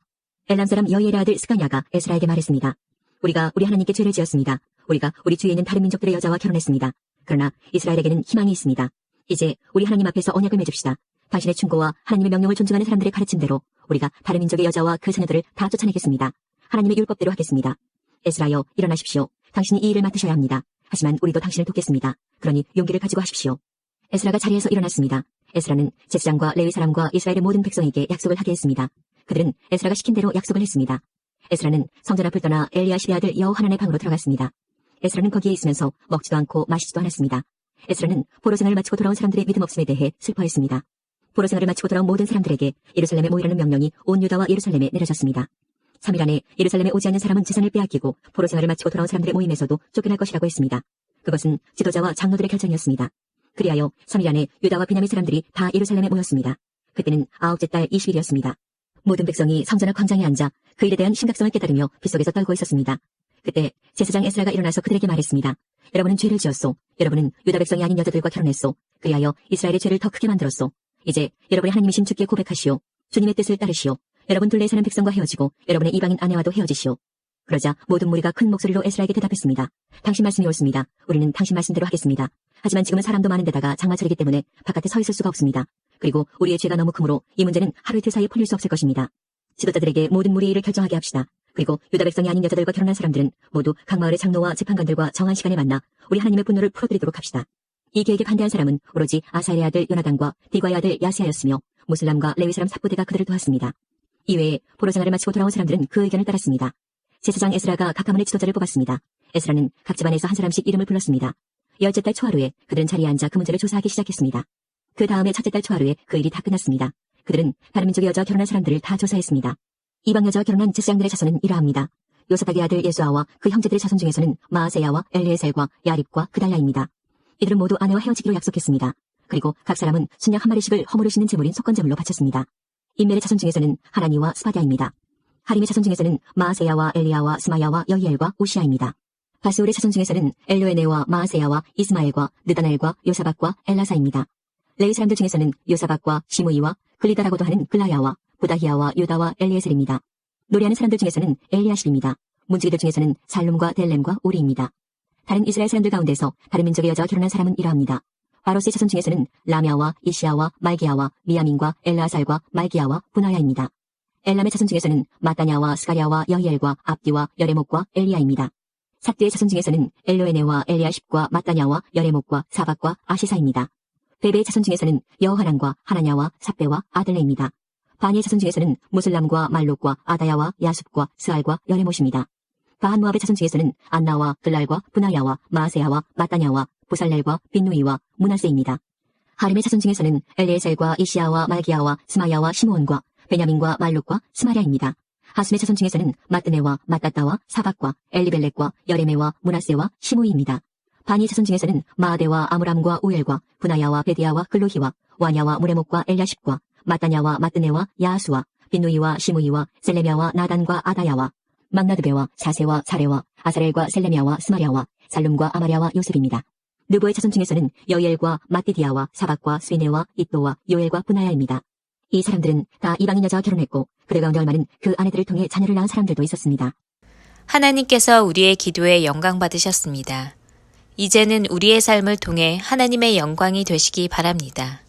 엘람 사람 여이엘의 아들 스가냐가 에스라에게 말했습니다. 우리가 우리 하나님께 죄를 지었습니다. 우리가 우리 주위에 있는 다른 민족들의 여자와 결혼했습니다. 그러나 이스라엘에게는 희망이 있습니다. 이제 우리 하나님 앞에서 언약을 맺읍시다. 당신의 충고와 하나님의 명령을 존중하는 사람들의 가르침대로 우리가 다른 민족의 여자와 그 자녀들을 다 쫓아내겠습니다. 하나님의 율법대로 하겠습니다. 에스라여, 일어나십시오. 당신이 이 일을 맡으셔야 합니다. 하지만 우리도 당신을 돕겠습니다. 그러니 용기를 가지고 하십시오. 에스라가 자리에서 일어났습니다. 에스라는 제사장과 레위 사람과 이스라엘의 모든 백성에게 약속을 하게 했습니다. 그들은 에스라가 시킨 대로 약속을 했습니다. 에스라는 성전 앞을 떠나 엘리야십의 아들 여호하난의 방으로 들어갔습니다. 에스라는 거기에 있으면서 먹지도 않고 마시지도 않았습니다. 에스라는 포로 생활을 마치고 돌아온 사람들의 믿음 없음에 대해 슬퍼했습니다. 포로 생활을 마치고 돌아온 모든 사람들에게 예루살렘에 모이라는 명령이 온 유다와 예루살렘에 내려졌습니다. 3일 안에 예루살렘에 오지 않는 사람은 재산을 빼앗기고 포로 생활을 마치고 돌아온 사람들의 모임에서도 쫓겨날 것이라고 했습니다. 그것은 지도자와 장로들의 결정이었습니다. 그리하여 3일 안에 유다와 베냐민 사람들이 다 예루살렘에 모였습니다. 그때는 9째 달 20일이었습니다. 모든 백성이 성전 앞 광장에 앉아 그 일에 대한 심각성을 깨달으며 빗속에서 떨고 있었습니다. 그때 제사장 에스라가 일어나서 그들에게 말했습니다. 여러분은 죄를 지었소. 여러분은 유다 백성이 아닌 여자들과 결혼했소. 그리하여 이스라엘의 죄를 더 크게 만들었소. 이제 여러분의 하나님이신 주께 고백하시오. 주님의 뜻을 따르시오. 여러분 둘레에 사는 백성과 헤어지고 여러분의 이방인 아내와도 헤어지시오. 그러자 모든 무리가 큰 목소리로 에스라에게 대답했습니다. 당신 말씀이 옳습니다. 우리는 당신 말씀대로 하겠습니다. 하지만 지금은 사람도 많은 데다가 장마철이기 때문에 바깥에 서 있을 수가 없습니다. 그리고 우리의 죄가 너무 크므로 이 문제는 하루 이틀 사이에 풀릴 수 없을 것입니다. 지도자들에게 모든 무리의 일을 결정하게 합시다. 그리고 유다 백성이 아닌 여자들과 결혼한 사람들은 모두 각 마을의 장로와 재판관들과 정한 시간에 만나 우리 하나님의 분노를 풀어드리도록 합시다. 이 계획에 반대한 사람은 오로지 아사엘의 아들 요나단과 디과의 아들 야스야였으며 무슬람과 레위 사람 삽부대가 그들을 도왔습니다. 이외에 포로 생활을 마치고 돌아온 사람들은 그 의견을 따랐습니다. 제사장 에스라가 각 가문의 지도자를 뽑았습니다. 에스라는 각 집안에서 한 사람씩 이름을 불렀습니다. 10째 달 초하루에 그들은 자리에 앉아 그 문제를 조사하기 시작했습니다. 그 다음에 첫째 달 초하루에 그 일이 다 끝났습니다. 그들은 다른 민족의 여자 결혼한 사람들을 다 조사했습니다. 이방 여자와 결혼한 제사장들의 자손은 이러합니다. 요사닥의 아들 예수아와 그 형제들의 자손 중에서는 마아세야와 엘리에셀과 야립과 그달야입니다. 이들은 모두 아내와 헤어지기로 약속했습니다. 그리고 각 사람은 순양 한 마리씩을 허물으시는 제물인 속건제물로 바쳤습니다. 인멜의 자손 중에서는 하나니와 스바디아입니다. 하림의 자손 중에서는 마아세야와 엘리야와 스마야와 여히엘과 우시아입니다. 바스울의 자손 중에서는 엘로에네와 마아세야와 이스마엘과 느다넬과 요사박과 엘라사입니다. 레위 사람들 중에서는 요사박과 시므이와 글리다라고도 하는 글라야와 부다히야와 유다와 엘리에셀입니다. 노래하는 사람들 중에서는 엘리아십입니다. 문지기들 중에서는 살룸과 델렘과 우리입니다. 다른 이스라엘 사람들 가운데서 다른 민족의 여자와 결혼한 사람은 이러합니다. 바로스의 자손 중에서는 라미아와 이시아와 말기야와 미야민과 엘라살과 말기야와 분하야입니다. 엘람의 자손 중에서는 마따냐와 스가랴와 여히엘과 압디와 여레목과 엘리야입니다. 삭디의 자손 중에서는 엘로에네와 엘리아십과 마따냐와 여레목과 사박과 아시사입니다. 베베의 자손 중에서는 여호하난과 하나냐와 삽베와 아들레입니다. 바니의 자손 중에서는 무슬람과 말록과 아다야와 야숲과 스알과 여레못입니다. 바한모압의 자손 중에서는 안나와 글랄과 분하야와 마아세야와 마따냐와 부살렐과 빈누이와 므낫세입니다. 하림의 자손 중에서는 엘리에셀과 이시야와 말기야와 스마야와 시므온과 베냐민과 말룩과 스마랴입니다. 하숨의 자손 중에서는 마뜨네와 마따따와 사박과 엘리벨렉과 여레메와 므낫세와 시므이입니다. 바니의 자손 중에서는 마아데와 아므람과 우엘과 분하야와 베디야와 글로히와 와냐와 무레목과 엘야십과 마따냐와 마뜨네와 야하수와 빈누이와 시므이와 셀레미야와 나단과 아다야와 막나드베와 사세와 사레와 아사렐과 셀레미야와 스마랴와 살룸과 아마랴와 요셉입니다. 느보의 자손 중에서는 여엘과 마띠디야와 사박과 스위네와 이또와 요엘과 분하야입니다. 이 사람들은 다 이방인 여자와 결혼했고 그들 가운데 얼마는 그 아내들을 통해 자녀를 낳은 사람들도 있었습니다. 하나님께서 우리의 기도에 영광 받으셨습니다. 이제는 우리의 삶을 통해 하나님의 영광이 되시기 바랍니다.